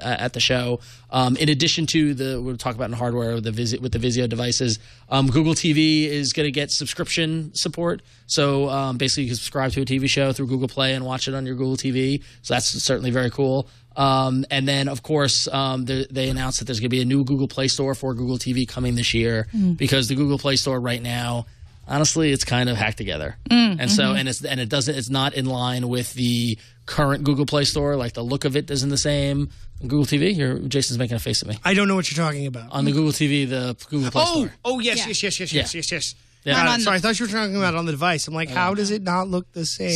at the show. In addition to we'll talk about in hardware with the Vizio devices. Google TV is going to get subscription support. So basically, you can subscribe to a TV show through Google Play and watch it on your Google TV. So that's certainly very cool. And then, of course, they announced that there's going to be a new Google Play Store for Google TV coming this year because the Google Play Store right now, honestly, it's kind of hacked together, it's not in line with the current Google Play Store. Like the look of it isn't the same. Google TV, Jason's making a face at me. I don't know what you're talking about. On the Google TV, the Google Play Store. Oh, yes. Yeah. Sorry, I thought you were talking about it on the device. I'm like, how does it not look the same?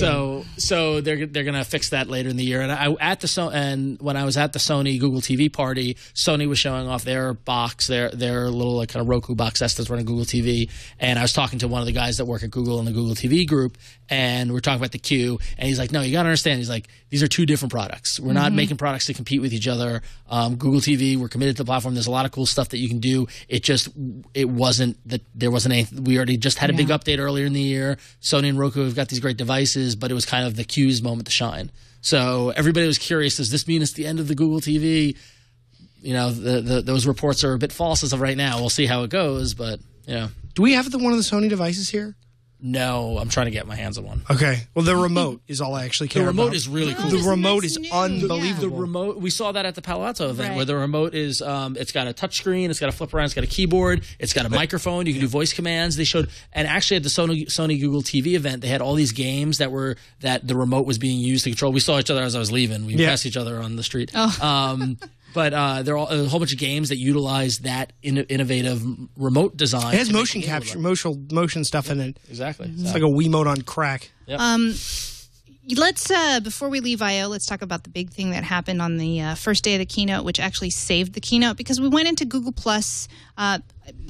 So they're gonna fix that later in the year. And when I was at the Sony Google TV party, Sony was showing off their box, their little like kind of Roku box S that's running Google TV. And I was talking to one of the guys that work at Google in the Google TV group, and we're talking about the Q. And he's like, "No, you gotta understand." He's like, "These are two different products. We're not making products to compete with each other. Google TV, we're committed to the platform. There's a lot of cool stuff that you can do. It wasn't that there wasn't anything. We already just had a big update earlier in the year. Sony and Roku have got these great devices, but it was kind of the Q's moment to shine. So everybody was curious, does this mean it's the end of the Google TV? You know, those reports are a bit false as of right now. We'll see how it goes, but, you know. Do we have one of the Sony devices here? No, I'm trying to get my hands on one. Okay. Well, the remote is all I actually care about. The remote is really cool. The remote is unbelievable. The remote, we saw that at the Palo Alto event, Right. where the remote is, it's got a touch screen, it's got a flip around, it's got a keyboard, it's got a microphone, you can do voice commands. They showed, and actually at the Sony Google TV event, they had all these games that the remote was being used to control. We saw each other as I was leaving. We passed each other on the street. But there are a whole bunch of games that utilize that innovative remote design. It has motion capture, motion stuff in it. Exactly. It's like a Wiimote on crack. Yep. Let's before we leave I/O, let's talk about the big thing that happened on the first day of the keynote, which actually saved the keynote because we went into Google Plus.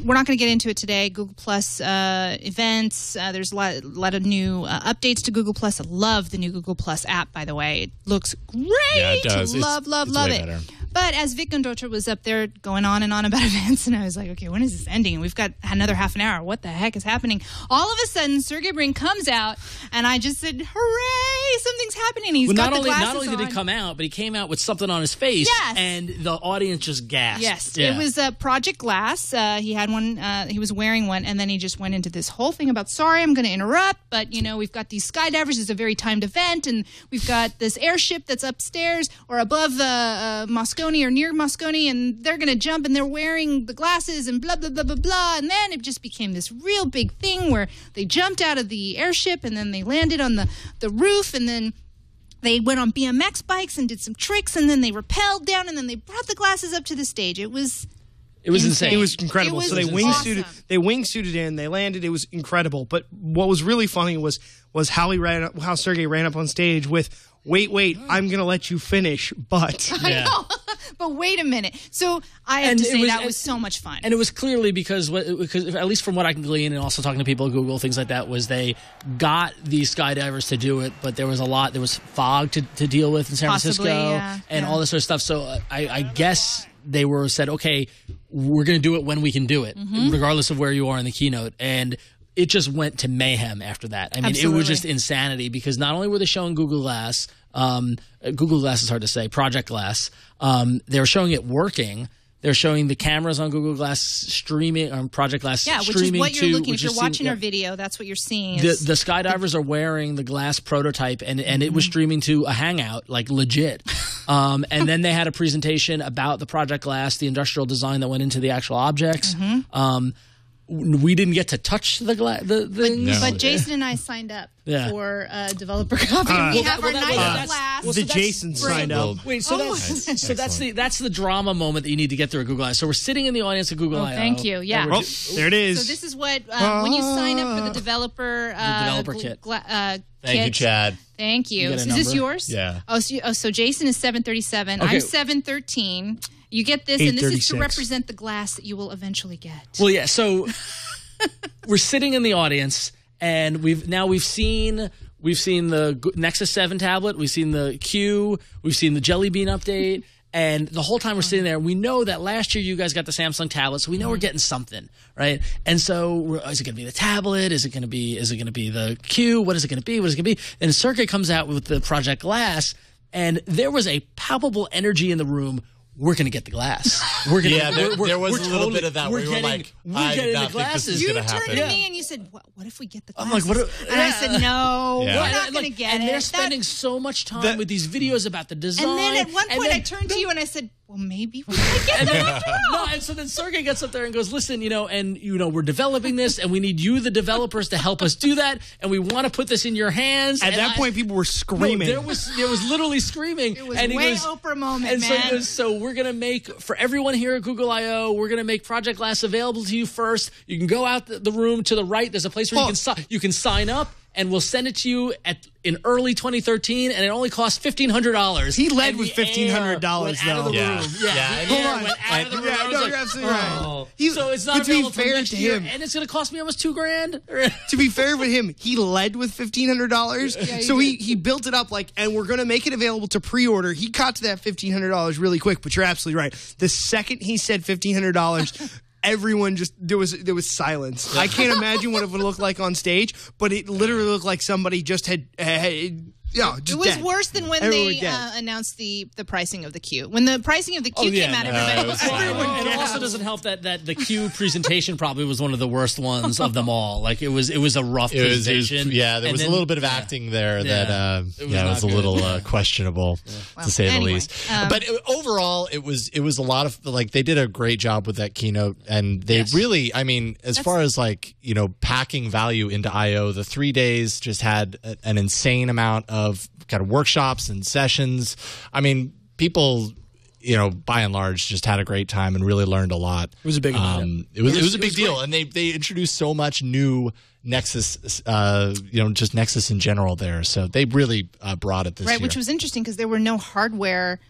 We're not going to get into it today. Google Plus events. There's a lot of new updates to Google Plus. I love the new Google Plus app, by the way. It looks great. Yeah, it does. Love way it. better. But as Vic Gondotra was up there going on and on about events, and I was like, okay, when is this ending? And we've got another half an hour. What the heck is happening? All of a sudden, Sergey Brin comes out, and I just said, hooray, something's happening. He's got the glasses not only did on. he come out, but he came out with something on his face, Yes. and the audience just gasped. Yes, Yeah. it was Project Glass. He had one. He was wearing one, and then he just went into this whole thing about, sorry, I'm going to interrupt, but we've got these skydivers. It's a very timed event, and we've got this airship that's upstairs or above Moscone or near Moscone, and they're going to jump, and they're wearing the glasses, and blah blah blah blah blah. And then it just became this real big thing where they jumped out of the airship, and then they landed on the roof, and then they went on BMX bikes and did some tricks, and then they rappelled down, and then they brought the glasses up to the stage. It was insane. It was incredible. It was so they awesome. wingsuited in, they landed. It was incredible. But what was really funny was how Sergey ran up on stage with, wait, I'm going to let you finish, but. I know. But wait a minute. So I have to say that was so much fun. And it was clearly because at least from what I can glean, and also talking to people at Google, things like that, was they got these skydivers to do it, but there was fog to deal with in San Francisco and all this sort of stuff. So I guess they said, okay, we're going to do it when we can do it, regardless of where you are in the keynote. And it just went to mayhem after that. I mean, It was just insanity because not only were they showing Google Glass, Google Glass is hard to say, Project Glass, they were showing it working. They're showing the cameras on Google Glass streaming, on Project Glass streaming which is what you're looking. If you're watching our video, that's what you're seeing. The skydivers are wearing the Glass prototype, and it was streaming to a Hangout, like legit. And then they had a presentation about the Project Glass, the industrial design that went into the actual objects. We didn't get to touch the things. But Jason and I signed up for a developer copy. We have our nice glass. Jason signed up. Wait, so that's the drama moment that you need to get through at Google I/O. So we're sitting in the audience at Google I/O. Thank you. Yeah. There it is. So this is what when you sign up for the developer kit. Thank you, Chad. Thank you. Is this yours? Yeah. So Jason is 737. Okay. I'm 713. You get this, and this is to 836. represent the glass that you will eventually get. Well, yeah. So we're sitting in the audience, and we've seen the Nexus 7 tablet, we've seen the Q, we've seen the Jelly Bean update, and the whole time we're sitting there, we know that last year you guys got the Samsung tablet, so we know we're getting something, right? And so, is it going to be the tablet? Is it going to be the Q? What is it going to be? What is it going to be? And Circuit comes out with the Project Glass, and there was a palpable energy in the room. We're going to get the glass. We're gonna, there was a little bit of that where you were like, I did not think this is You going to turned happen. to me and you said, what if we get the glass? I'm like, what? And I said, no, Yeah. we're not going to get it. And they're spending so much time with these videos about the design. And then at one point I turned to you and I said, well, maybe we're going to get it. No, and so then Sergey gets up there and goes, listen, we're developing this, and we need you, the developers, to help us do that, and we want to put this in your hands. At that point, people were screaming. No, there was literally screaming. It was and way Oprah moment, and man. so he goes, so we're going to make, for everyone here at Google I/O, we're going to make Project Glass available to you first. You can go out the room to the right. There's a place where you can sign up, and we'll send it to you in early 2013, and it only costs $1,500. He led with $1,500, out of the though. room. Hold on. Went out of the room. I was No, like, you're absolutely right. So it's not But to be available till fair next to year, him, and it's going to cost me almost $2,000. to be fair with him, he led with $1,500. So he built it up and we're going to make it available to pre-order. He got to that $1,500 really quick, but you're absolutely right. The second he said $1,500, everyone there was silence. I can't imagine what it would look like on stage, but it literally looked like somebody just had just it was dead. worse than when Everyone they dead. announced the pricing of the Q. When the pricing of the Q came out, everybody was like, And it also doesn't help that the Q presentation probably was one of the worst ones of them all. Like it was a rough presentation. There was a little bit of acting there that it was a little questionable to say the anyway, least. But overall, it was a lot of they did a great job with that keynote, and they really, I mean, as far as packing value into I/O, the 3 days just had an insane amount of kind of workshops and sessions. I mean, people, by and large, just had a great time and really learned a lot. It was a big deal. It was a big deal, and they introduced so much new Nexus, just Nexus in general there. So they really brought it this year. right, which was interesting because there were no hardware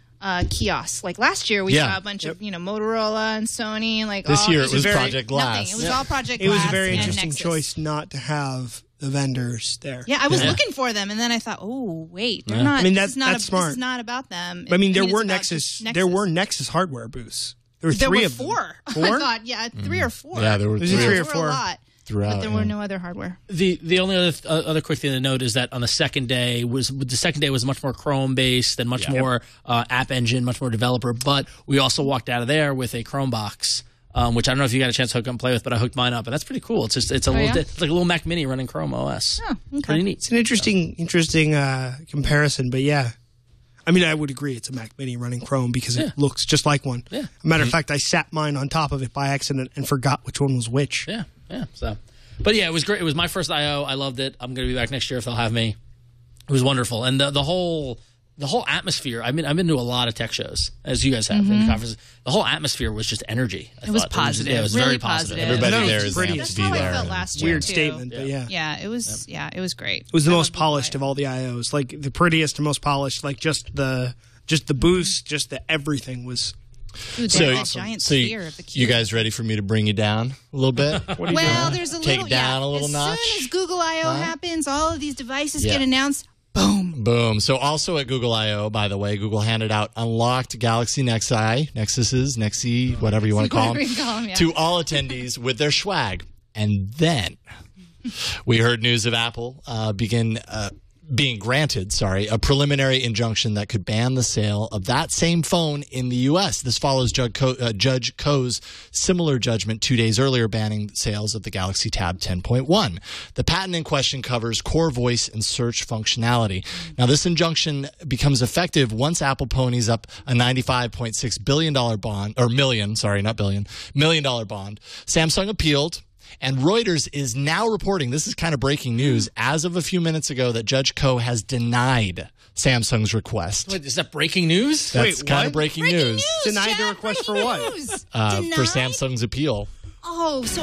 kiosks. Like last year, we saw a bunch of Motorola and Sony. This year it was very- Project Glass. Nothing. It was all Project It Glass. was a very and interesting Nexus. choice not to have the vendors there. Yeah, I was looking for them, and then I thought, oh wait, they're not. I mean, this is not that's smart. This is not about them. I mean, there it's were about Nexus. just There were Nexus hardware booths. There were three of them. four. Four? I thought, 3 or 4. Yeah, there were There's three three or or There four. were a lot. throughout. But there were no other hardware. The only other quick thing to note is that on the second day was much more Chrome based and much more App Engine, much more developer. But we also walked out of there with a Chromebox, which I don't know if you got a chance to hook up and play with, but I hooked mine up, and that's pretty cool. It's like a little Mac Mini running Chrome OS. Oh, okay. Pretty neat. It's an interesting comparison, but yeah. I mean, I would agree it's a Mac Mini running Chrome because it looks just like one. Yeah. As a matter of fact, I sat mine on top of it by accident and forgot which one was which. Yeah. So, but yeah, it was great. It was my first I/O. I loved it. I'm going to be back next year if they'll have me. It was wonderful, and the whole atmosphere. I mean, I've been to a lot of tech shows, as you guys have in conferences. The whole atmosphere was just energy. It was positive. It was really very positive. Everybody there is pretty. amped That's to be how I there. felt last year, Weird too. statement, but yeah. Yeah, it was. Yeah, it was great. It was the most polished of all the I/Os, like the prettiest and most polished, like just the just the boost, just the everything was. Dude, So, that giant sphere of the Q. you guys ready for me to bring you down a little bit? Well, there's a Take little down a little as notch? soon as Google I/O happens, all of these devices Yeah. get announced. Boom. Boom. So also at Google I/O, by the way, Google handed out unlocked Galaxy Nexuses, Nexi, whatever you want to call Whatever them, you call 'em, yeah. to all attendees with their swag. And then we heard news of Apple being granted, a preliminary injunction that could ban the sale of that same phone in the U.S. This follows Judge Koh's similar judgment 2 days earlier banning sales of the Galaxy Tab 10.1. The patent in question covers core voice and search functionality. Now, this injunction becomes effective once Apple ponies up a $95.6 billion bond, or million, sorry, not billion, $1 million bond. Samsung appealed. And Reuters is now reporting, this is kind of breaking news, as of a few minutes ago, that Judge Koh has denied Samsung's request. Wait, is that breaking news? That's Wait, kind what? of breaking Breaking news. Denied the Chad, request for breaking what? news. For Samsung's appeal. Oh, So,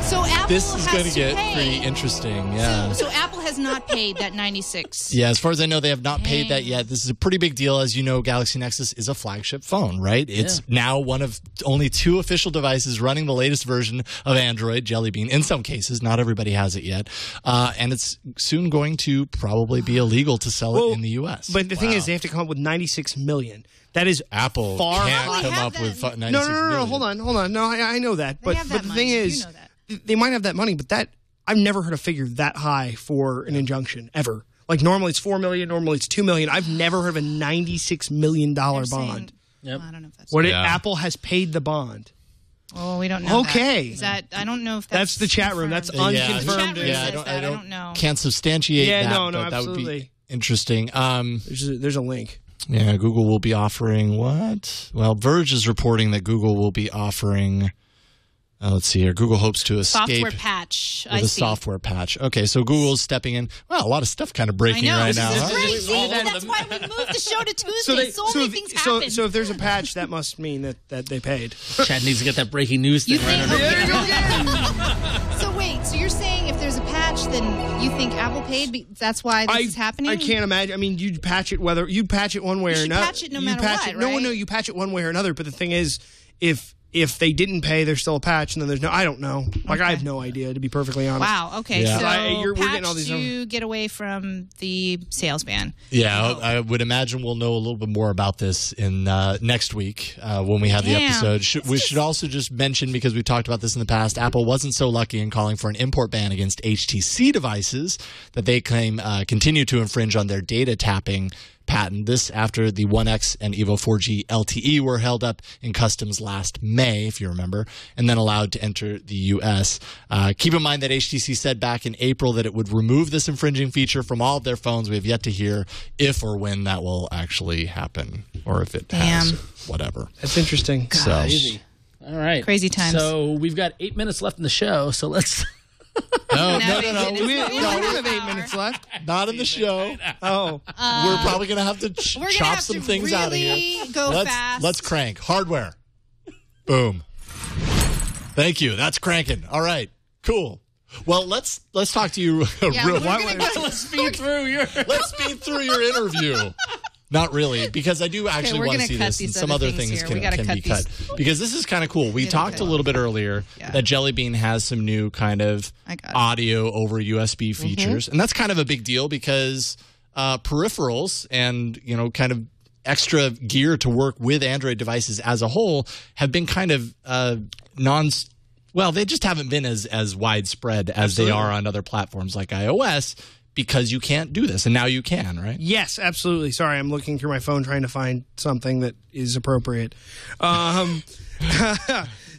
so Apple this is has going to get pay. pretty interesting. Yeah. So Apple has not paid that 96. Yeah, as far as I know, they have not paid that yet. This is a pretty big deal. As you know, Galaxy Nexus is a flagship phone, right? It's now one of only 2 official devices running the latest version of Android, Jelly Bean. In some cases, not everybody has it yet. And it's soon going to probably be illegal to sell it in the U.S. But the thing is, they have to come up with 96 million. That is Apple far can't high. come have up that. with 96 No, million. hold on. No, I know that. But have that the money. thing You is, know that. they might have that money, but that I've never heard a figure that high for an injunction ever. Like normally it's $4 million, normally it's $2 million. I've never heard of a $96 million They're saying- bond. Yep. I don't know if that's. What Yeah. Apple has paid the bond. Oh, we don't know. Okay. That. Is that? I don't know if That's the chat room. That's confirmed. unconfirmed. The chat room Yeah, says that. I don't know. Can't substantiate Yeah, that, no, but that would be absolutely. interesting. There's a link. Yeah, Google will be offering what? Well, Verge is reporting that Google will be offering. Let's see here. Google hopes to escape Software patch. I with a see. software patch. Okay, so Google's stepping in. Well, a lot of stuff kind of I breaking know. right This now. is huh? great. See, All over that's them. why we moved the show to Tuesday. So many things happen. So if there's a patch, that must mean that they paid. Chad needs to get that breaking news thing You right think? under. So wait. So you're saying if there's a patch, then you think Apple paid? That's why this is happening. I can't imagine. I mean, you'd patch it one way or should another. patch it no You matter patch what, it, No, right? you patch it one way or another. But the thing is, if they didn't pay, there's still a patch, and then there's no. I don't know. Like I have no idea, to be perfectly honest. Wow. Okay. Yeah. So We're patch getting all these to get away from the sales ban. Yeah, I would imagine we'll know a little bit more about this in next week when we have the Damn. episode. We should also just mention, because we talked about this in the past, Apple wasn't so lucky in calling for an import ban against HTC devices that they claim continue to infringe on their data tapping patent. This after the 1X and Evo 4G LTE were held up in customs last May, if you remember, and then allowed to enter the U.S. Keep in mind that HTC said back in April that it would remove this infringing feature from all of their phones. We have yet to hear if or when that will actually happen, or if it has, whatever. That's interesting. So, Easy. All right. Crazy times. So we've got 8 minutes left in the show. So let's. no. We have 8 minutes left. Not in the show. Oh, We're probably going to have to We're gonna chop have some to things out of really here. go fast. Let's crank. Hardware. Boom. Thank you. That's cranking. All right. Cool. Well, let's talk to you. Yeah, we're gonna go- Let's speed through your. Let's speed through your interview. Not really, because I do actually we're want to gonna see cut this, and these some other other things things here. We gotta can be cut cut. Because this is kind of cool. We talked a little bit earlier that Jelly Bean has some new kind of I got it. audio over USB features, and that's kind of a big deal because peripherals and kind of extra gear to work with Android devices as a whole have been kind of well, they just haven't been as widespread as they are on other platforms like iOS, because you can't do this, and now you can, right? yes, absolutely. Sorry, I'm looking through my phone trying to find something that is appropriate.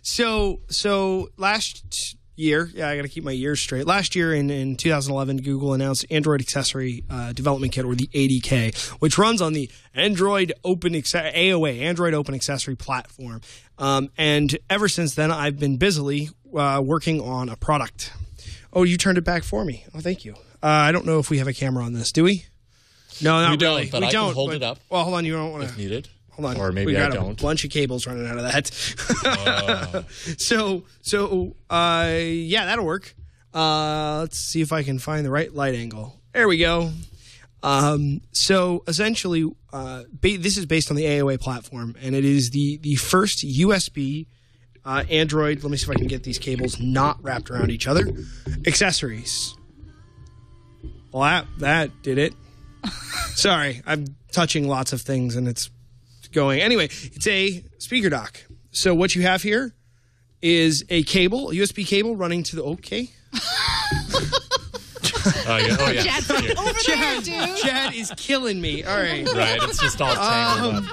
So last year, I got to keep my years straight. Last year in 2011, Google announced Android Accessory Development Kit, or the ADK, which runs on the Android AOA, Android Open Accessory platform. And ever since then, I've been busily working on a product. Oh, you turned it back for me. Oh, thank you. I don't know if we have a camera on this. Do we? No, not We don't, really. but we I can don't. hold it up Well, hold on. You don't want to. If needed. Hold on. Or maybe we got I a don't. bunch of cables running out of that. Yeah, that'll work. Let's see if I can find the right light angle. There we go. So essentially, this is based on the AOA platform, and it is the first USB Android. Let me see if I can get these cables not wrapped around each other. Accessories. Well, that did it. Sorry, I'm touching lots of things and it's going. Anyway, it's a speaker dock. So what you have here is a cable, a USB cable running to the... Okay. Oh, yeah. Chad's like, over there, dude. Chad is killing me. All right. Right, it's just all tangled up.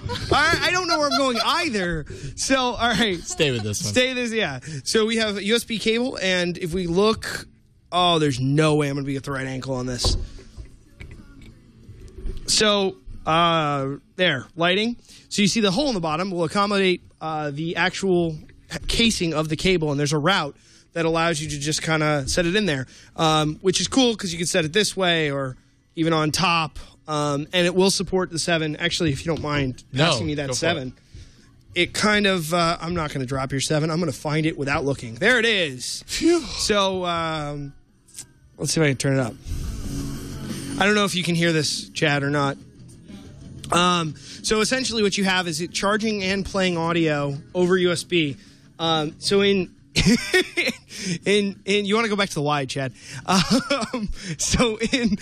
All right, I don't know where I'm going either. So, all right. Stay with this one. Stay this, yeah. So we have a USB cable, and if we look... Oh, there's no way I'm going to be at the right angle on this. So, there, lighting. So you see the hole in the bottom will accommodate the actual casing of the cable, and there's a route that allows you to just kind of set it in there, which is cool because you can set it this way or even on top, and it will support the 7. Actually, if you don't mind passing me that 7. It kind of, I'm not going to drop your 7. I'm going to find it without looking. There it is. Phew. So, let's see if I can turn it up. I don't know if you can hear this, Chad, or not. So essentially what you have is it charging and playing audio over USB. So in you want to go back to the wide, Chad. So in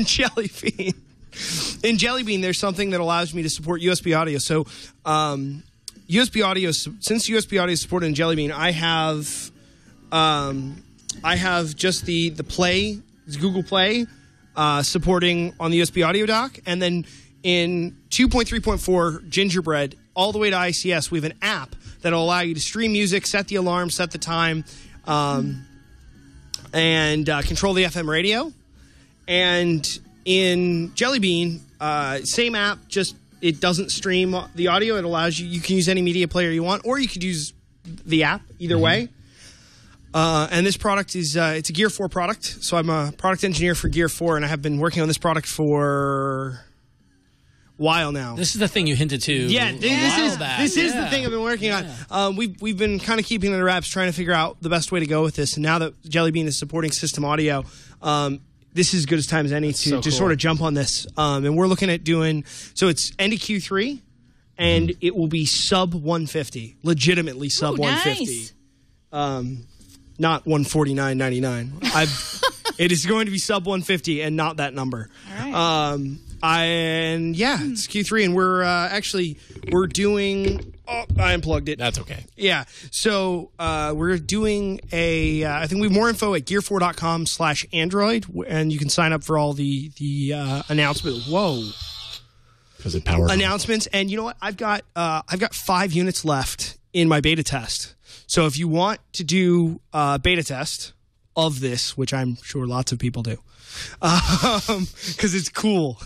Jelly Bean, there's something that allows me to support USB audio. So USB audio, since USB audio is supported in Jelly Bean, I have just the Play, it's Google Play, supporting on the USB audio dock, and then in 2.3.4 Gingerbread all the way to ICS, we have an app that will allow you to stream music, set the alarm, set the time, and control the FM radio. And in Jelly Bean, same app, just it doesn't stream the audio. It allows you can use any media player you want, or you could use the app, either way. And this product is it's a Gear 4 product. So I'm a product engineer for Gear 4, and I have been working on this product for a while now. This is the thing you hinted to. Yeah, this is the thing I've been working on. We've been kind of keeping it under wraps, trying to figure out the best way to go with this. And now that Jelly Bean is supporting system audio, this is as good as time as any to sort of jump on this. And we're looking at doing, so it's end of Q3, and it will be sub 150, legitimately sub 150. Nice. Not 149.99. It is going to be sub 150 and not that number. All right. It's Q3, and we're doing. Oh, I unplugged it. That's okay. Yeah. So we're doing I think we have more info at gear4.com/Android, and you can sign up for all the announcements. Whoa. Because it powers announcements, and you know what? I've got 5 units left in my beta test. So if you want to do a beta test of this, which I'm sure lots of people do, because it's cool,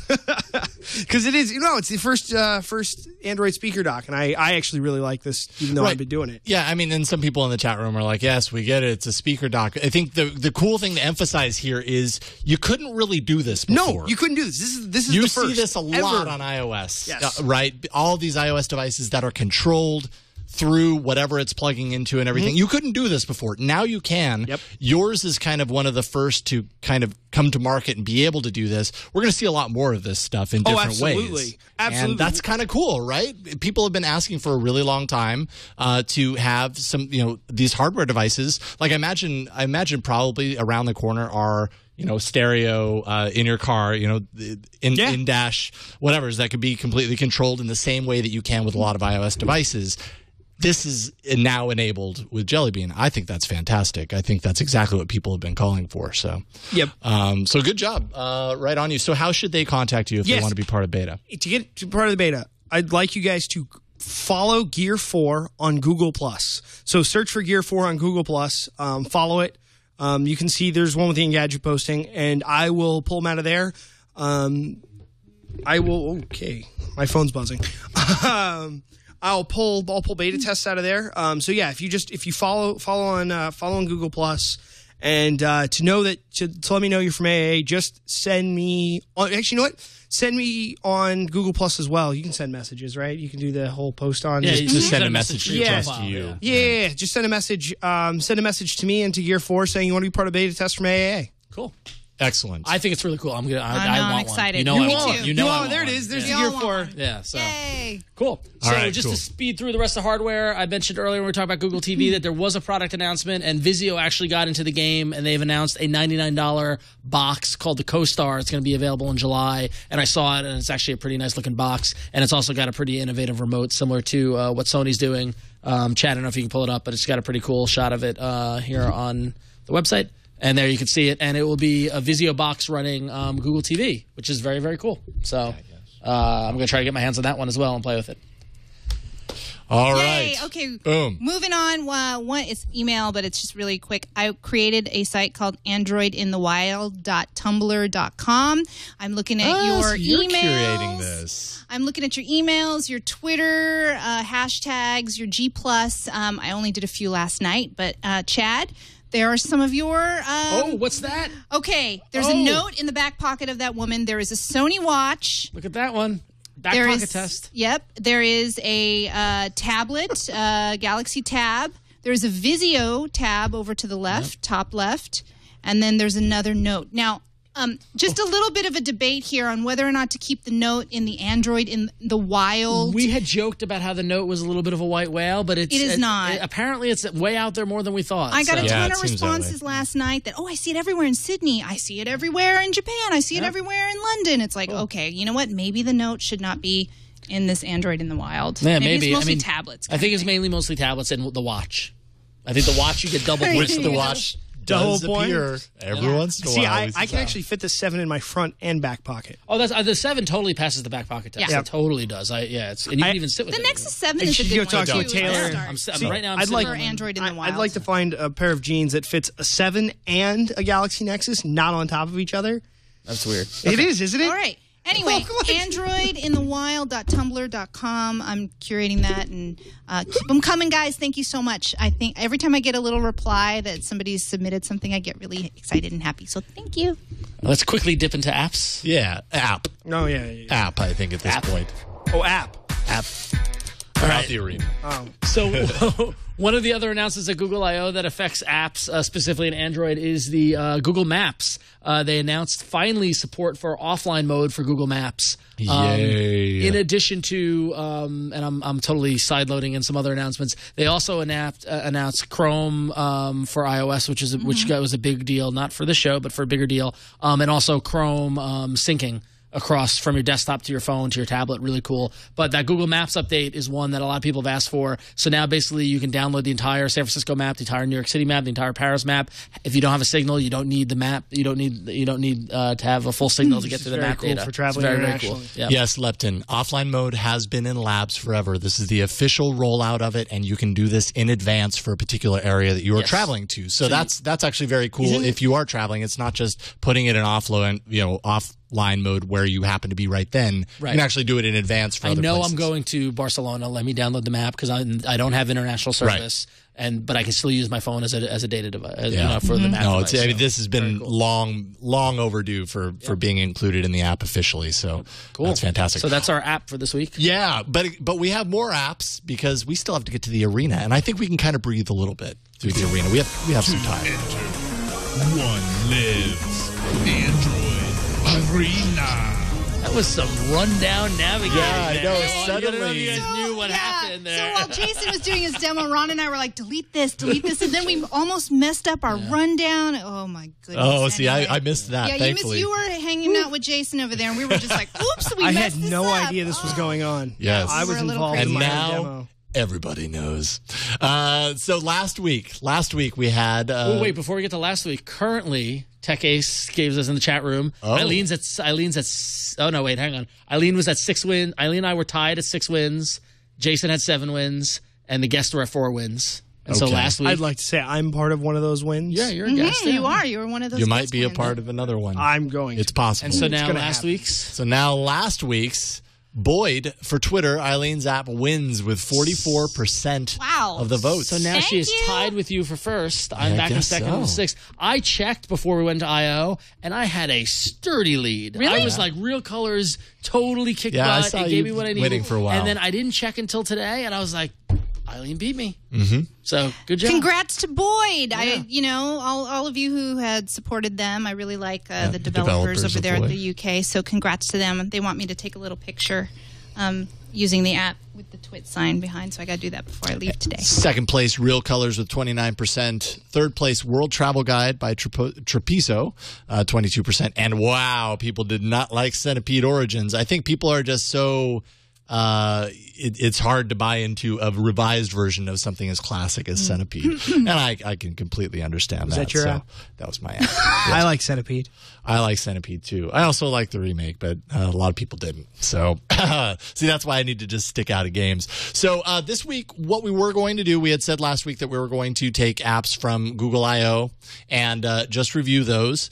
because it is, it's the first Android speaker dock, and I actually really like this, even though I've been doing it. Yeah, I mean, and some people in the chat room are like, yes, we get it, it's a speaker dock. I think the cool thing to emphasize here is you couldn't really do this before. No, you couldn't do this. This is you the first. You see this a lot on iOS, right? All of these iOS devices that are controlled through whatever it's plugging into and everything. You couldn't do this before. Now you can. Yep. Yours is kind of one of the first to kind of come to market and be able to do this. We're going to see a lot more of this stuff in different ways. Absolutely. And that's kind of cool, right? People have been asking for a really long time to have some, these hardware devices. Like I imagine probably around the corner are stereo in your car, in dash, whatever, that could be completely controlled in the same way that you can with a lot of iOS devices. This is now enabled with Jelly Bean. I think that's fantastic. I think that's exactly what people have been calling for. So, yep. So good job. Right on you. So how should they contact you if they want to be part of beta? To get to part of the beta, I'd like you guys to follow Gear 4 on Google+. So search for Gear 4 on Google+. Follow it. You can see there's one with the Engadget posting, and I will pull them out of there. Okay, my phone's buzzing. I'll pull beta tests out of there. So yeah, if you follow on Google+, and to let me know you're from AA, just send me on. Actually, you know what? Send me on Google+ as well. You can send messages, right? You can do the whole post on. Yeah, just send a message to you. Yeah, just send a message. Send a message to me and to Gear 4 saying you want to be part of beta test from AA. Cool. Excellent. I think it's really cool. I want I'm one. excited. You know Me I want too. one. You know I want there it one. is. There's Yeah. the We Gear all 4. want one. Yeah, so Yay. cool. So All right, just cool. to speed through the rest of the hardware, I mentioned earlier when we were talking about Google TV that there was a product announcement, and Vizio actually got into the game, and they've announced a $99 box called the Co-Star. It's going to be available in July, and I saw it, and it's actually a pretty nice looking box, and it's also got a pretty innovative remote similar to what Sony's doing. Chad, I don't know if you can pull it up, but it's got a pretty cool shot of it here on the website. And there you can see it, and it will be a Vizio box running Google TV, which is very, very cool. So I'm going to try to get my hands on that one as well and play with it. All Yay. right. Okay. Boom. Moving on. One, it's email, but it's just really quick. I created a site called androidinthewild.tumblr.com. I'm looking at your so you're emails. curating this. I'm looking at your emails, your Twitter, hashtags, your G+. I only did a few last night, but Chad, there are some of your... Oh, what's that? Okay, there's a note in the back pocket of that woman. There is a Sony watch. Look at that one. Back There pocket is- test. Yep. There is a tablet, Galaxy Tab. There's a Vizio tab over to the left, top left. And then there's another note. Now, just a little bit of a debate here on whether or not to keep the note in the Android in the wild. We had joked about how the note was a little bit of a white whale, but it is not. Apparently, it's way out there more than we thought. I got a Yeah, ton it of seems that way. responses last night that, I see it everywhere in Sydney. I see it everywhere in Japan. I see it everywhere in London. It's like, okay, you know what? Maybe the note should not be in this Android in the wild. Yeah, maybe. It's mostly I mean, tablets. I think it's mainly mostly tablets and the watch. I think the watch you get double points. Which the watch Double does point. appear every once in a See, while. I we can see that. actually fit the 7 in my front and back pocket. Oh, that's the 7 totally passes the back pocket test. Yeah. It totally does. And you can even sit with the it. Nexus 7 I is a should good go one, talk to too. a tailor. Right now, I'm I'd sitting like for on Android in the wild. I'd like to find a pair of jeans that fits a 7 and a Galaxy Nexus, not on top of each other. That's weird. It is, isn't it? All right. Anyway, androidinthewild.tumblr.com. I'm curating that and keep them coming, guys. Thank you so much. I think every time I get a little reply that somebody's submitted something, I get really excited and happy. So thank you. Let's quickly dip into apps. Yeah, app. Oh, yeah. App, I think, at this point. Oh, app. App. All Out right. the arena. So one of the other announcements at Google I/O that affects apps, specifically in Android, is the Google Maps. They announced finally support for offline mode for Google Maps. Yay. In addition to, and I'm totally sideloading in some other announcements, they also announced Chrome for iOS, which was a big deal, not for this show, but for a bigger deal, and also Chrome syncing across from your desktop to your phone to your tablet. Really cool. But that Google Maps update is one that a lot of people have asked for. So now basically you can download the entire San Francisco map, the entire New York City map, the entire Paris map. If you don't have a signal, you don't need the map. You don't need to have a full signal to get to the very map cool data. for traveling It's very, very cool. internationally. Yeah. Yes, Lepton. Offline mode has been in labs forever. This is the official rollout of it, and you can do this in advance for a particular area that you are Yes. traveling to. So that's actually very cool. Isn't it- If you are traveling, it's not just putting it in offline mode where you happen to be right then. Right. You can actually do it in advance for I other know places. I'm going to Barcelona. Let me download the map because I don't have international service, but I can still use my phone as a data device for the map. No, device, I mean, so this has been very cool. long overdue for being included in the app officially. So Cool. that's fantastic. So that's our app for this week. Yeah, but we have more apps because we still have to get to the arena, and I think we can kind of breathe a little bit through the arena. We have some time. One lives. Android Arena. That was some rundown navigating. Yeah, I know, there. I don't know if suddenly- you guys knew what happened there. So while Jason was doing his demo, Ron and I were like, delete this, and then we almost messed up our rundown. Oh my goodness. Oh, see, Anyway. I missed that. Yeah, thankfully. you were hanging out with Jason over there, and we were just like, oops, we I messed had this no up. idea this was going on. Yes. I We was were a little involved in and my now own demo. everybody knows. So last week we had. Oh, wait, before we get to last week, currently Tech Ace gave us in the chat room. Oh. Eileen's at. Oh no, wait, hang on. Eileen was at 6 wins. Eileen and I were tied at 6 wins. Jason had 7 wins, and the guests were at 4 wins. And so Okay. last week, I'd like to say I'm part of one of those wins. yeah, you're a guest. You are. You were one of those. You might guest be a wins. part of another one. I'm going. It's possible. And so It's now gonna last happen. week's. So now last week's Boyd for Twitter, Eileen's app wins with 44% Wow. of the votes. So now Thank she is you. tied with you for first. I'm I back in guess second with so. 6. I checked before we went to I.O., and I had a sturdy lead. Really? I was like, Real Colors totally kicked Yeah, I butt. saw It you gave me what I needed. winning for a while. And then I didn't check until today, and I was like, Eileen beat me. So good job. Congrats to Boyd. All of you who had supported them. I really like the developers over there at the UK. So congrats to them. They want me to take a little picture using the app with the TWiT sign behind. So I got to do that before I leave today. Second place, Real Colors with 29%. Third place, World Travel Guide by Trepiso, 22%. And wow, people did not like Centipede Origins. I think people are just so... it's hard to buy into a revised version of something as classic as Centipede. And I can completely understand that. Is that your app? That was my app. Yes. I like Centipede. I like Centipede too. I also like the remake, but a lot of people didn't. So, see, that's why I need to just stick out of games. So this week, what we were going to do, we had said last week that we were going to take apps from Google I/O and just review those.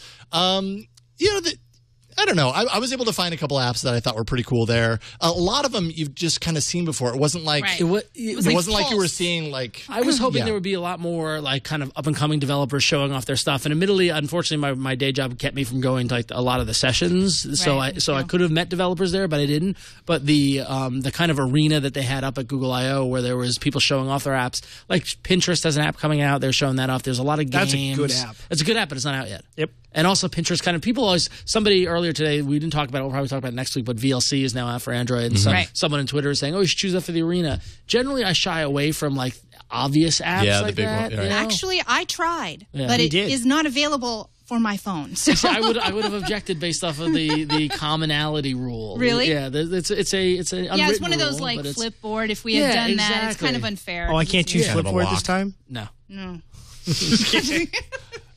I don't know. I was able to find a couple apps that I thought were pretty cool there. A lot of them you've just kind of seen before. It wasn't like Right. it like wasn't like you were false. seeing like. I was hoping there would be a lot more like kind of up and coming developers showing off their stuff. And admittedly, unfortunately, my day job kept me from going to like a lot of the sessions. So Right, I could have met developers there, but I didn't. But the kind of arena that they had up at Google I/O where there was people showing off their apps, like Pinterest has an app coming out. They're showing that off. There's a lot of games. That's a good app. It's a good app, but it's not out yet. Yep. And also Pinterest kind of people always somebody earlier today, we didn't talk about it, we'll probably talk about it next week, but VLC is now out for Android. And Right. someone on Twitter is saying, oh, you should choose that for the arena. Generally, I shy away from like obvious apps Yeah, the like big that. one, you right. know? Actually, I tried, but You it did. is not available for my phone. So So I would have objected based off of the commonality rule. Really? Yeah, it's an yeah, it's one of those rule, like but it's- Flipboard. If we had done that, it's exactly. kind of unfair. Oh, I can't choose Yeah. Flipboard Kind of a this time? No. No.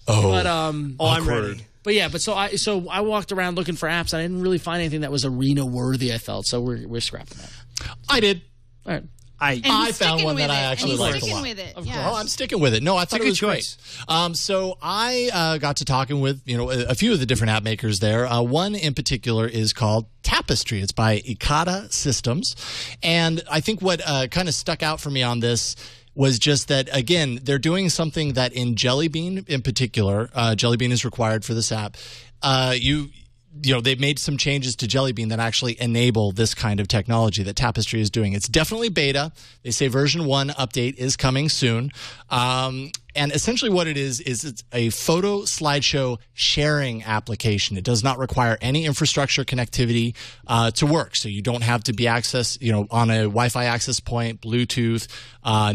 But I'm ready. But yeah, so I walked around looking for apps. I didn't really find anything that was arena worthy. I felt so we're scrapping that. I did. All right. And I he's found sticking one with that I it, actually and he's liked a sticking lot. with it. Of Yeah. Oh, I'm sticking with it. No, I thought a it was good great. So I got to talking with a few of the different app makers there. One in particular is called Tapestry. It's by Ekata Systems, and I think what kind of stuck out for me on this was just that, again, they're doing something that in Jelly Bean in particular, Jelly Bean is required for this app. They've made some changes to Jelly Bean that actually enable this kind of technology that Tapestry is doing. It's definitely beta. They say version 1 update is coming soon. And essentially what it is it's a photo slideshow sharing application. It does not require any infrastructure connectivity to work. So you don't have to be accessed, on a Wi-Fi access point, Bluetooth,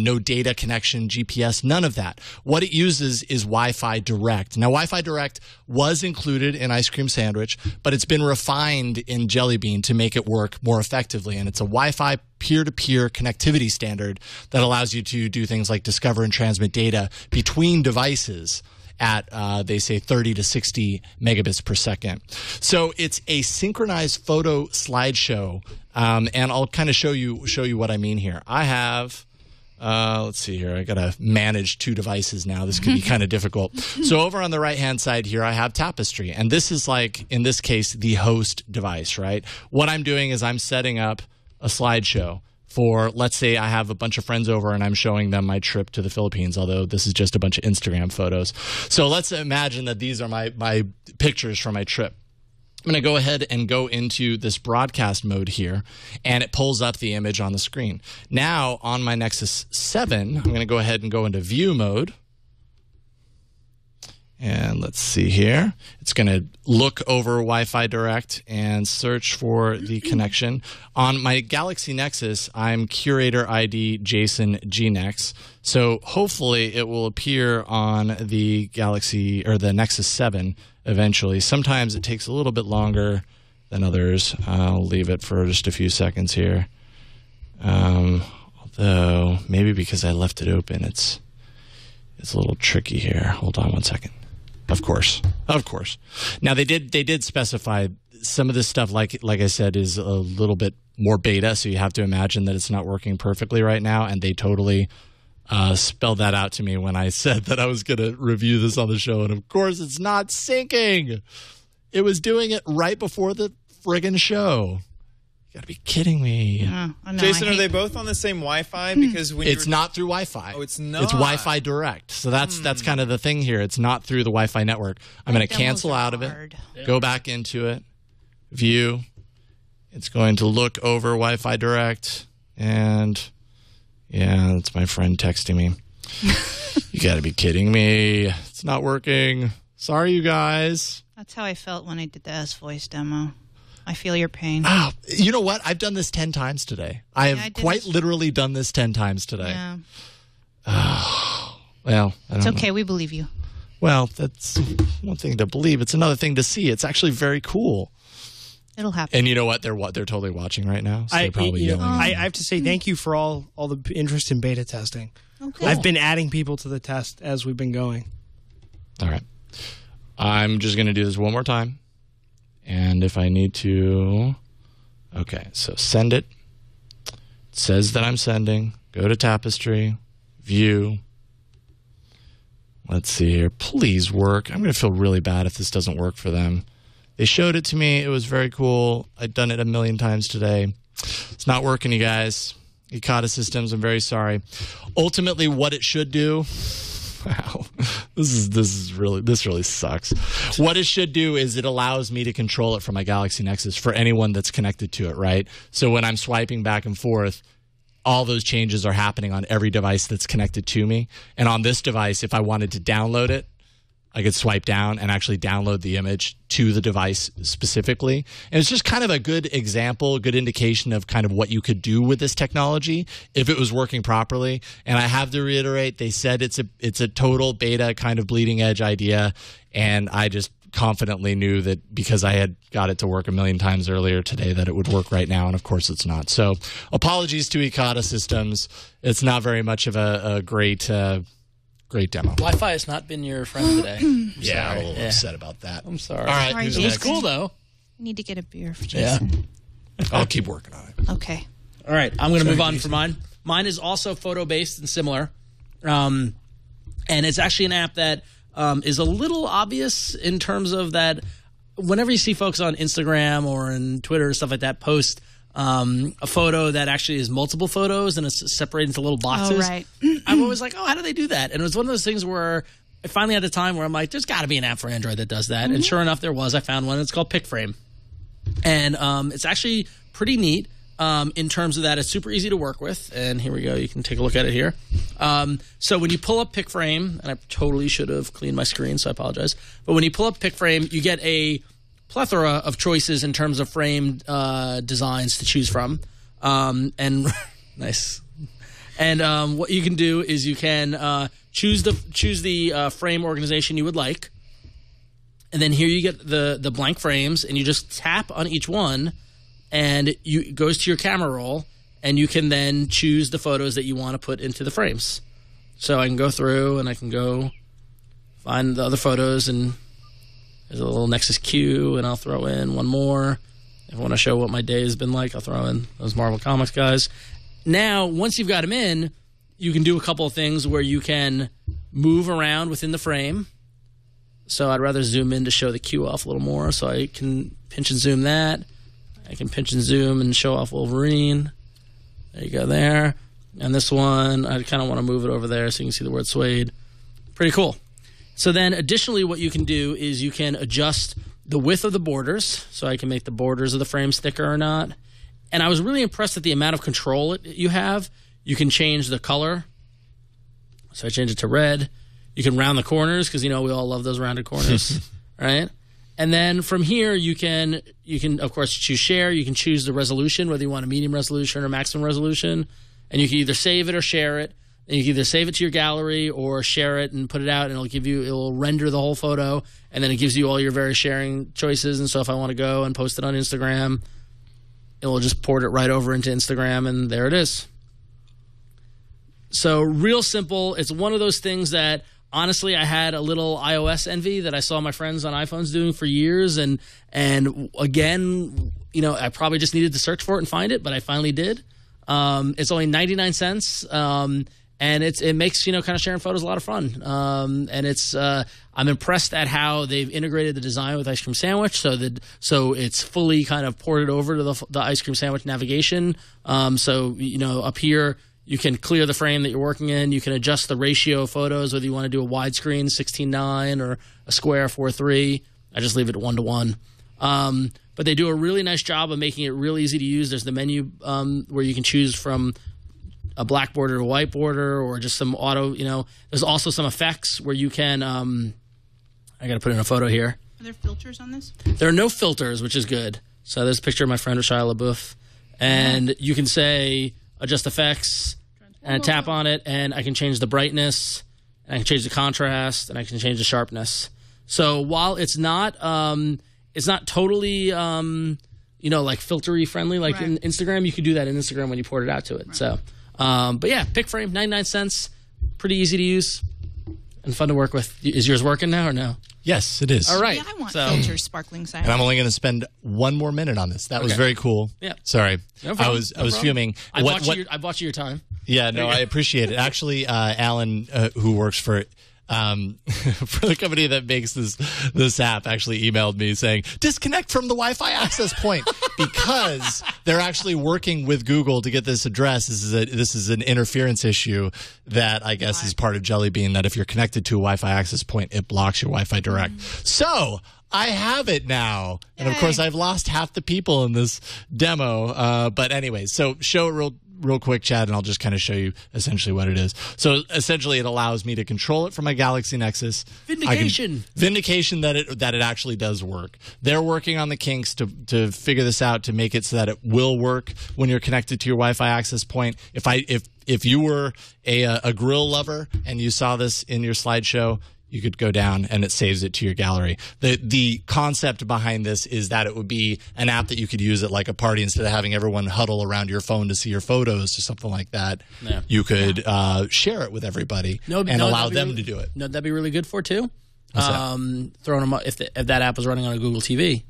no data connection, GPS, none of that. What it uses is Wi-Fi Direct. Now, Wi-Fi Direct was included in Ice Cream Sandwich, but it's been refined in Jelly Bean to make it work more effectively. And it's a Wi-Fi peer-to-peer connectivity standard that allows you to do things like discover and transmit data between devices at, they say, 30 to 60 megabits per second. So it's a synchronized photo slideshow, and I'll kind of show you what I mean here. I have... let's see here. I got to manage 2 devices now. This could be kind of difficult. So over on the right-hand side here, I have Tapestry. And this is like, in this case, the host device, right? What I'm doing is I'm setting up a slideshow for, let's say I have a bunch of friends over and I'm showing them my trip to the Philippines, although this is just a bunch of Instagram photos. So let's imagine that these are my pictures from my trip. I'm going to go ahead and go into this broadcast mode here, and it pulls up the image on the screen. Now, on my Nexus 7, I'm going to go ahead and go into view mode. And let's see here. It's going to look over Wi-Fi Direct and search for the connection. On my Galaxy Nexus, I'm Curator ID Jason GNex. So hopefully it will appear on the Galaxy or the Nexus 7 eventually. Sometimes it takes a little bit longer than others. I'll leave it for just a few seconds here. Although maybe because I left it open, it's a little tricky here. Hold on one second. Of course. Now they did specify some of this stuff, like I said, is a little bit more beta, so you have to imagine that it's not working perfectly right now, and they totally spelled that out to me when I said that I was going to review this on the show, and of course it's not syncing. It was doing it right before the friggin' show. You gotta be kidding me. Oh, no, Jason, are they both on the same Wi-Fi? Because when It's not through Wi-Fi. Oh, it's not. It's Wi-Fi Direct. So that's kind of the thing here. It's not through the Wi-Fi network. I'm going to cancel out of it, go back into it, view. It's going to look over Wi-Fi Direct, and Yeah, that's my friend texting me. You got to be kidding me. It's not working. Sorry, you guys. That's how I felt when I did the S voice demo. I feel your pain. Oh, you know what? I've done this 10 times today. I have quite literally done this 10 times today. Yeah. Oh, well, I don't It's know. okay. We believe you. Well, that's one thing to believe. It's another thing to see. It's actually very cool. It'll happen. And you know what? They're totally watching right now. So they're probably yelling. I have to say thank you for all the interest in beta testing. Okay. I've been adding people to the test as we've been going. All right. I'm just going to do this one more time. And if I need to... Okay, so send it. It says that I'm sending. Go to Tapestry. View. Let's see here. Please work. I'm going to feel really bad if this doesn't work for them. They showed it to me. It was very cool. I've done it a million times today. It's not working, you guys. Ekata Systems, I'm very sorry. Ultimately, what it should do... Wow, this really sucks. What it should do is it allows me to control it from my Galaxy Nexus for anyone that's connected to it, right? So when I'm swiping back and forth, all those changes are happening on every device that's connected to me. And on this device, if I wanted to download it, I could swipe down and actually download the image to the device specifically. And it's just kind of a good example, a good indication of kind of what you could do with this technology if it was working properly. And I have to reiterate, they said it's a total beta kind of bleeding edge idea. And I just confidently knew that because I had got it to work a million times earlier today that it would work right now. And of course it's not. So apologies to Ekata Systems. It's not very much of a great demo. Wi-Fi has not been your friend today. I'm a little upset about that. I'm sorry. All right, Sorry, who's It was next? cool, though. We need to get a beer for Jason. I'll keep working on it. Okay. All right, I'm going to move on for mine. Mine is also photo-based and similar. And it's actually an app that is a little obvious in terms of that whenever you see folks on Instagram or in Twitter or stuff like that post a photo that actually is multiple photos and it's separated into little boxes. Oh, right. I'm always like, how do they do that? And it was one of those things where I finally had a time where I'm like, there's got to be an app for Android that does that. And sure enough, there was. I found one. It's called Pic Frame. And it's actually pretty neat in terms of that. It's super easy to work with. And here we go. You can take a look at it here. So when you pull up Pic Frame, and I totally should have cleaned my screen, so I apologize. But when you pull up Pic Frame, you get a plethora of choices in terms of frame designs to choose from. And nice. And what you can do is you can choose the frame organization you would like. And then here you get the blank frames, and you just tap on each one, and it goes to your camera roll, and you can then choose the photos that you want to put into the frames. So I can go through, and I can go find the other photos, and there's a little Nexus Q, and I'll throw in one more. If I want to show what my day has been like, I'll throw in those Marvel Comics guys. Now, once you've got them in, you can do a couple of things where you can move around within the frame. So I'd rather zoom in to show the Q off a little more. So I can pinch and zoom that. I can pinch and zoom and show off Wolverine. There you go there. And this one, I kind of want to move it over there so you can see the word suede. Pretty cool. So then additionally what you can do is you can adjust the width of the borders. So I can make the borders of the frames thicker or not. And I was really impressed at the amount of control you have. You can change the color. So I change it to red. You can round the corners because, we all love those rounded corners, right? And then from here, you can of course, choose share. You can choose the resolution, whether you want a medium resolution or maximum resolution. And you can either save it or share it. And you can either save it to your gallery or share it and put it out, and it'll render the whole photo, and then it gives you all your various sharing choices. And so if I want to go and post it on Instagram, it will just port it right over into Instagram, and there it is. So real simple. It's one of those things that, honestly, I had a little iOS envy that I saw my friends on iPhones doing for years. And again, I probably just needed to search for it and find it, but I finally did. It's only 99 cents. And it makes, kind of sharing photos a lot of fun. And I'm impressed at how they've integrated the design with Ice Cream Sandwich so it's fully kind of ported over to the Ice Cream Sandwich navigation. So, up here, you can clear the frame that you're working in. You can adjust the ratio of photos, whether you want to do a widescreen 16:9 or a square 4:3. I just leave it 1:1. But they do a really nice job of making it real easy to use. There's the menu where you can choose from a black border to a white border, or just some auto. There's also some effects where you can. I got to put in a photo here. Are there filters on this? There are no filters, which is good. So there's a picture of my friend Shia LaBeouf, and you can say adjust effects, and I tap on it, and I can change the brightness, and I can change the contrast, and I can change the sharpness. So while it's not totally like filtery friendly like in Instagram, you can do that in Instagram when you port it out to it. Right. So, but yeah, Pic Frame, 99 cents, pretty easy to use and fun to work with. Is yours working now or no? Yes, it is. All right. Yeah, I want filters, sparkling side. And I'm only going to spend one more minute on this. That was very cool. Yeah. Sorry. No problem. I was fuming. I bought you your time. Yeah, no, I appreciate it. Actually, Alan, who works for the company that makes this app, actually emailed me saying, disconnect from the Wi-Fi access point, because they're actually working with Google to get this addressed. This is an interference issue that I guess is part of Jelly Bean, that if you're connected to a Wi-Fi access point, it blocks your Wi-Fi direct. So I have it now. And of course, I've lost half the people in this demo. But anyway, so show it real quick, Chad, and I'll just kind of show you essentially what it is. So essentially, it allows me to control it from my Galaxy Nexus. Vindication that it actually does work. They're working on the kinks to figure this out, to make it so that it will work when you're connected to your Wi-Fi access point. If you were a grill lover and you saw this in your slideshow, you could go down and it saves it to your gallery. The concept behind this is that it would be an app that you could use at like a party instead of having everyone huddle around your phone to see your photos or something like that. Yeah. You could share it with everybody and allow them to do it. No, that'd be really good for too. Throwing them up if that app was running on a Google TV.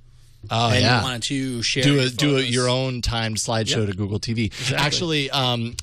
Oh, and yeah. you wanted to share do your own timed slideshow to Google TV. Exactly. Actually,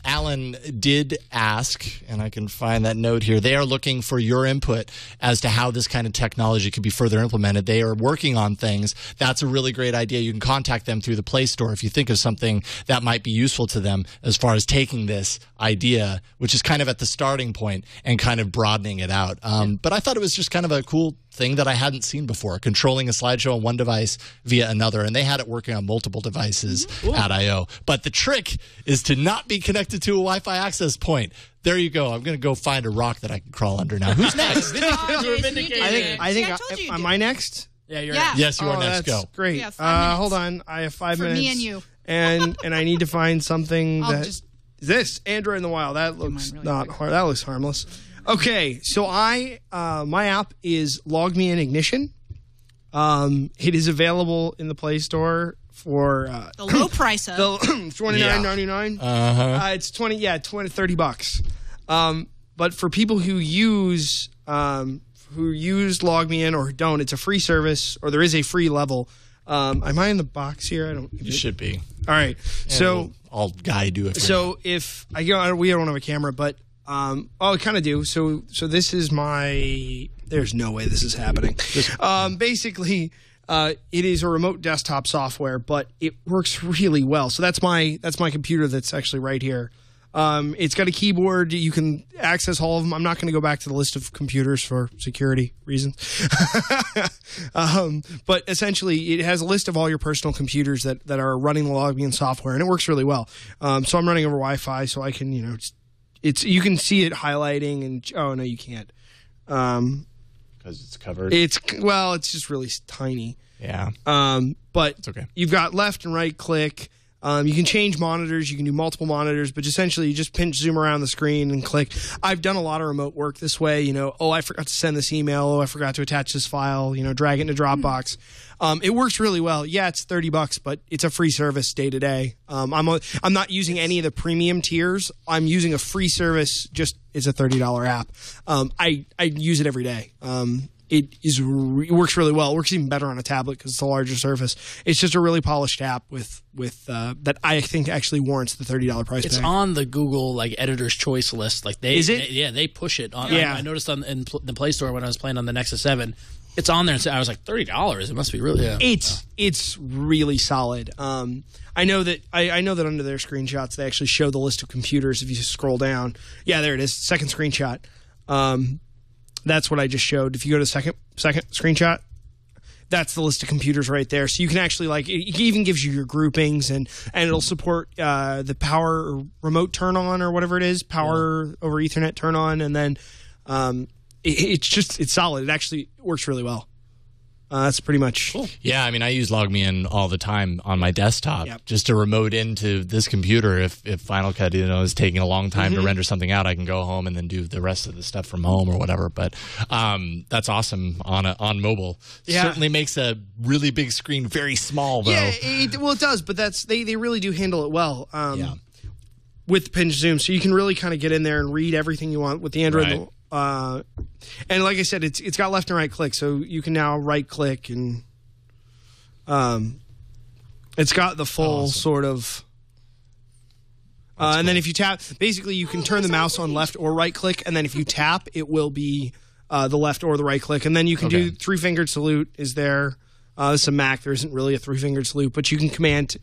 Alan did ask, and I can find that note here. They are looking for your input as to how this kind of technology could be further implemented. They are working on things. That's a really great idea. You can contact them through the Play Store if you think of something that might be useful to them as far as taking this idea, which is kind of at the starting point, and kind of broadening it out. But I thought it was just kind of a cool thing that I hadn't seen before, controlling a slideshow on one device via another, and they had it working on multiple devices at I.O. But the trick is to not be connected to a Wi-Fi access point. There you go. I'm going to go find a rock that I can crawl under now. Who's next? I think am I next? Yeah, you're next. Yes, you are next. That's go. Great. Yeah, 5 minutes. Hold on. I have 5 minutes. For me and you. And I need to find something that just this Android in the wild. That looks not hard. That looks harmless. Okay, so my app is Log Me In Ignition. It is available in the Play Store for the low price of $29.99. It's $30. But for people who use Log Me In or who don't, it's a free service, or there is a free level. Am I in the box here? I don't. You should be. All right. So I'll guide you. So if we don't have a camera, but I kind of do. So this is my. There's no way this is happening. Basically, it is a remote desktop software, but it works really well. So that's my computer that's actually right here. It's got a keyboard. You can access all of them. I'm not going to go back to the list of computers for security reasons. But essentially, it has a list of all your personal computers that are running the Log Me In software, and it works really well. So I'm running over Wi-Fi, so I can, you can see it highlighting, and oh no, you can't. Because it's covered. It's just really tiny. Yeah. But it's okay. You've got left and right click. You can change monitors. You can do multiple monitors, but essentially you just zoom around the screen and click. I've done a lot of remote work this way. I forgot to send this email. I forgot to attach this file. Drag it into Dropbox. It works really well. Yeah, it's $30, but it's a free service day to day. I'm not using any of the premium tiers. I'm using a free service. It's a $30 app. I use it every day. It works really well. It works even better on a tablet because it's a larger surface. It's just a really polished app with that I think actually warrants the $30 price. It's tag. On the Google Editor's Choice list. Is it? They push it on. Yeah. I noticed in the Play Store when I was playing on the Nexus 7. It's on there, and I was like, $30. It must be really. Yeah. It's really solid. I know that under their screenshots they actually show the list of computers. If you scroll down, yeah, there it is. Second screenshot. That's what I just showed. If you go to second screenshot, that's the list of computers right there. So you can actually it even gives you your groupings and it'll support the power or remote turn on or whatever it is, power over Ethernet turn on, and then it's solid. It actually works really well. That's pretty much cool. Yeah, I mean, I use LogMeIn all the time on my desktop just to remote into this computer. If Final Cut is taking a long time to render something out, I can go home and then do the rest of the stuff from home or whatever. But that's awesome on mobile. Yeah. Certainly makes a really big screen very small, though. Yeah, it does, but they really do handle it well. With the pinch zoom, so you can really kind of get in there and read everything you want with the Android. Right. And like I said, it's got left and right click, so you can now right click and it's got the full sort of. And then if you tap, basically you can turn the mouse on left or right click, and then if you tap, it will be the left or the right click, and then you can do 3-fingered salute. Is there? This is a Mac. There isn't really a 3-fingered salute, but you can command.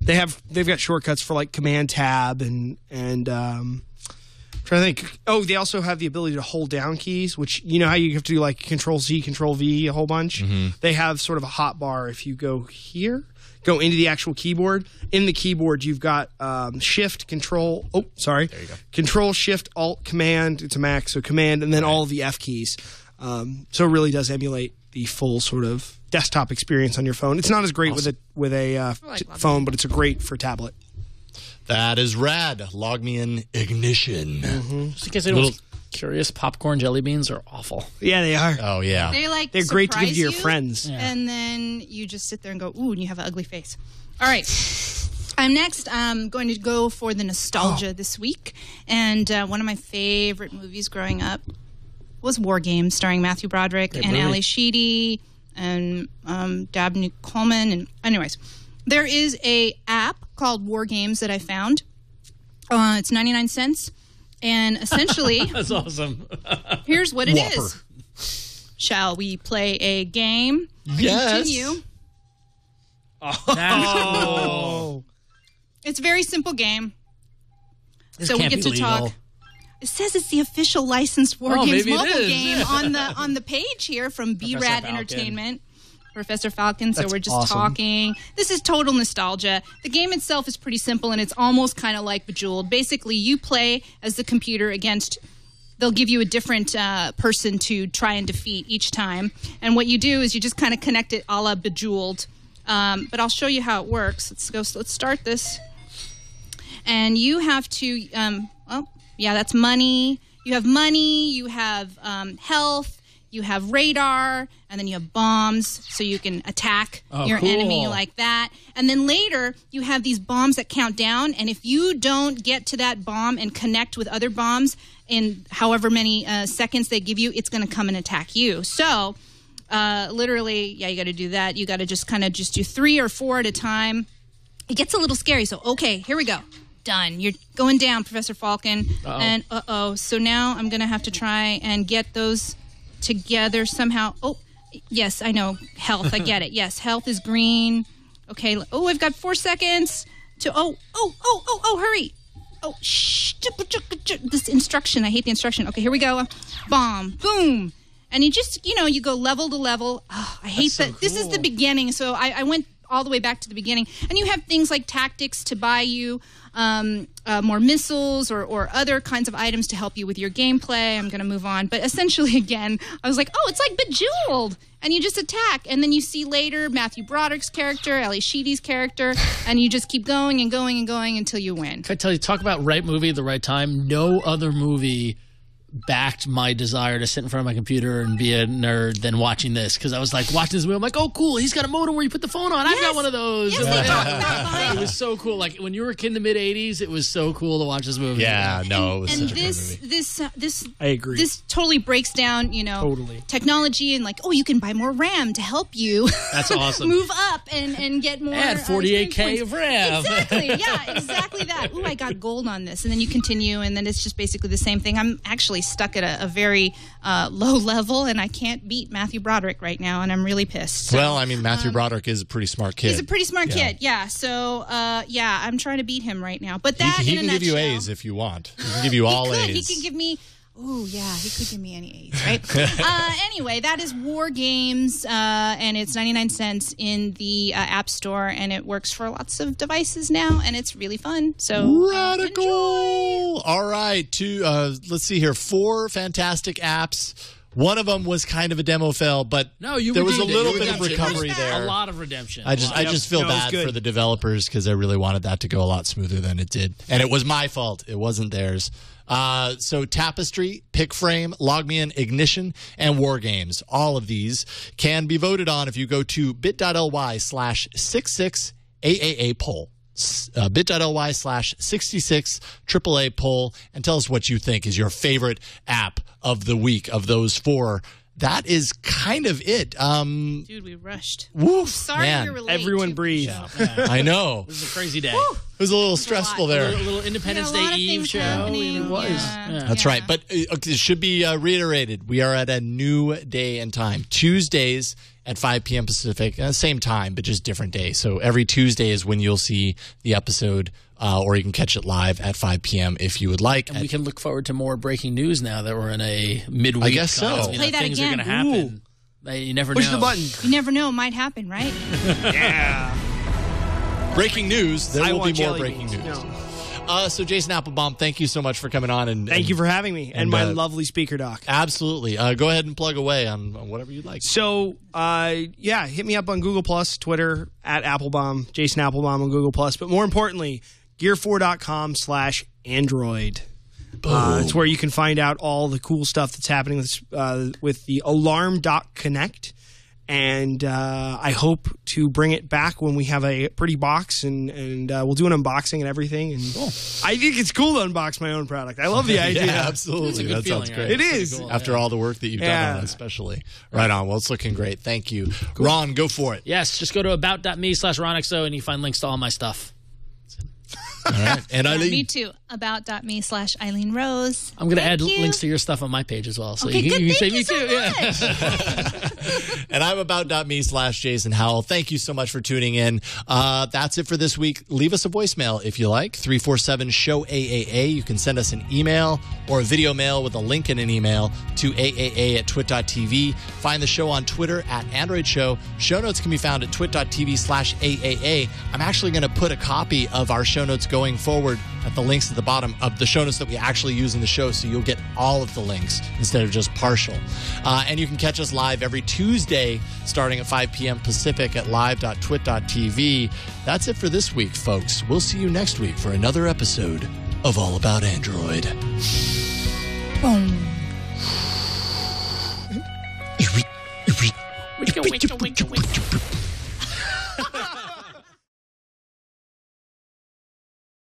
They've got shortcuts for like Command Tab and trying to think. Oh, they also have the ability to hold down keys, which you know how you have to do like Control Z, Control V a whole bunch. They have sort of a hot bar. If you go here, go into the actual keyboard. In the keyboard, you've got Shift, Control. Oh, sorry. There you go. Control, Shift, Alt, Command. It's a Mac, so Command, and then all of the F keys. So it really does emulate the full sort of desktop experience on your phone. It's not as great with a phone, but it's a great for tablet. That is rad. LogMeIn Ignition. Just in case anyone's curious, popcorn jelly beans are awful. Yeah, they are. Oh, yeah. They're great to give to your friends. Yeah. And then you just sit there and go, ooh, and you have an ugly face. All right. I'm next. I'm going to go for the nostalgia this week. And one of my favorite movies growing up was War Games, starring Matthew Broderick and Ali Sheedy and Dabney Coleman. And anyways, there is a app called War Games that I found. It's 99 cents. And essentially, that's awesome. Here's what it is. Shall we play a game? Yes. Continue. Oh. It's a very simple game. This so we can't get be to talk. legal. It says it's the official licensed War Games maybe it mobile is. game on the page here from B-Rad Entertainment. Professor Falcon, so That's we're just awesome. talking. This is total nostalgia. The game itself is pretty simple, and it's almost kind of like Bejeweled. Basically, you play as the computer against... They'll give you a different person to try and defeat each time. And what you do is you just kind of connect it a la Bejeweled. But I'll show you how it works. Let's start this. And you have to... that's money. You have money. You have health. You have radar, and then you have bombs, so you can attack your enemy like that. And then later, you have these bombs that count down, and if you don't get to that bomb and connect with other bombs in however many seconds they give you, it's going to come and attack you. So, literally, you got to do that. You got to just kind of just do 3 or 4 at a time. It gets a little scary, so okay, here we go. Done. You're going down, Professor Falcon. And so now I'm going to have to try and get those together somehow. Oh, yes, I know. Health, I get it. Yes, health is green. Okay. Oh, I've got 4 seconds to. Hurry. Oh, shh. This instruction. I hate the instruction. Okay, here we go. Bomb. Boom. And you just, you go level to level. Oh, I hate that. This is the beginning. So I went all the way back to the beginning. And you have things like tactics to buy you more missiles or other kinds of items to help you with your gameplay. I'm going to move on. But essentially, again, I was like, oh, it's like Bejeweled. And you just attack. And then you see later Matthew Broderick's character, Ali Sheedy's character, and you just keep going and going and going until you win. Can I tell you, talk about right movie at the right time? No other movie backed my desire to sit in front of my computer and be a nerd than watching this, because I was like watching this movie, I'm like, oh cool, he's got a modem where you put the phone on. I've got one of those. Yes, they talk about mine. It was so cool. Like when you were a kid in the mid 80s, it was so cool to watch this movie. Yeah, no, it was and such a good movie. this I agree. This totally breaks down, technology and like, oh, you can buy more RAM to help you. That's awesome. Move up and get more. Add 48K of RAM. Exactly. Yeah, exactly that. Ooh, I got gold on this, and then you continue, and then it's just basically the same thing. I'm actually stuck at a very low level, and I can't beat Matthew Broderick right now, and I'm really pissed. So, well, I mean, Matthew Broderick is a pretty smart kid. He's a pretty smart kid, yeah. So, I'm trying to beat him right now. But that he in can a give you nutshell- A's if you want. He can give you all A's. He can give me Oh, yeah, he could give me any A's, right? Anyway, that is War Games, and it's 99 cents in the App Store, and it works for lots of devices now, and it's really fun. So Radical! Enjoy. All right, let's see here. 4 fantastic apps. One of them was kind of a demo fail, but there was a little bit of recovery there. A lot of redemption. I just feel bad for the developers because I really wanted that to go a lot smoother than it did. And it was my fault. It wasn't theirs. So Tapestry, Pic Frame, LogMeIn, Ignition, and War Games. All of these can be voted on if you go to bit.ly/66AAA poll. bit.ly/66AAA poll and tell us what you think is your favorite app of the week of those 4. That is kind of it. Dude, we rushed. Woof, Sorry man. you're late. Everyone breathe. I know. It was a crazy day. It was a little stressful there. A little Independence Yeah, a lot Day of Eve things show. happening. It was. Yeah. That's right. But it should be reiterated. We are at a new day and time. Tuesdays at 5 p.m. Pacific. Same time, but just different day. So every Tuesday is when you'll see the episode, or you can catch it live at 5 p.m. if you would like. And we can look forward to more breaking news now that we're in a midweek. I guess so. Let's play that things again. are going to happen. You never know. Push the button. You never know. It might happen, right? Yeah. Breaking news. There will be more breaking news. No. So Jason Appelbaum, thank you so much for coming on. And Thank you for having me and my lovely speaker doc. Absolutely. Go ahead and plug away on whatever you'd like. So, hit me up on Google+, Twitter, at Appelbaum, Jason Appelbaum on Google+. But more importantly, gear4.com/Android. It's where you can find out all the cool stuff that's happening with the Alarm Dock Connect. And I hope to bring it back when we have a pretty box, and we'll do an unboxing and everything. And I think it's cool to unbox my own product. I love the idea. Yeah, absolutely. That sounds great. It is. Cool, After all the work that you've done on it, especially. Right on. Well, it's looking great. Thank you. Ron, go for it. Yes, just go to about.me/RonXO and you find links to all my stuff. All right. And Eileen. Me too. About.me/Eileen Rose. I'm going to add links to your stuff on my page as well. So Okay, you good. can say Thank me you too. so And I'm about.me/Jason Howell. Thank you so much for tuning in. That's it for this week. Leave us a voicemail if you like. 347-SHOW-AAA. You can send us an email or a video mail with a link in an email to aaa@twit.tv. Find the show on Twitter at Android Show. Show notes can be found at twit.tv/AAA. I'm actually going to put a copy of our show notes going forward at the links at the bottom of the show notes that we actually use in the show, so you'll get all of the links instead of just partial. And you can catch us live every Tuesday starting at 5 p.m. Pacific at live.twit.tv. That's it for this week, folks. We'll see you next week for another episode of All About Android. Boom.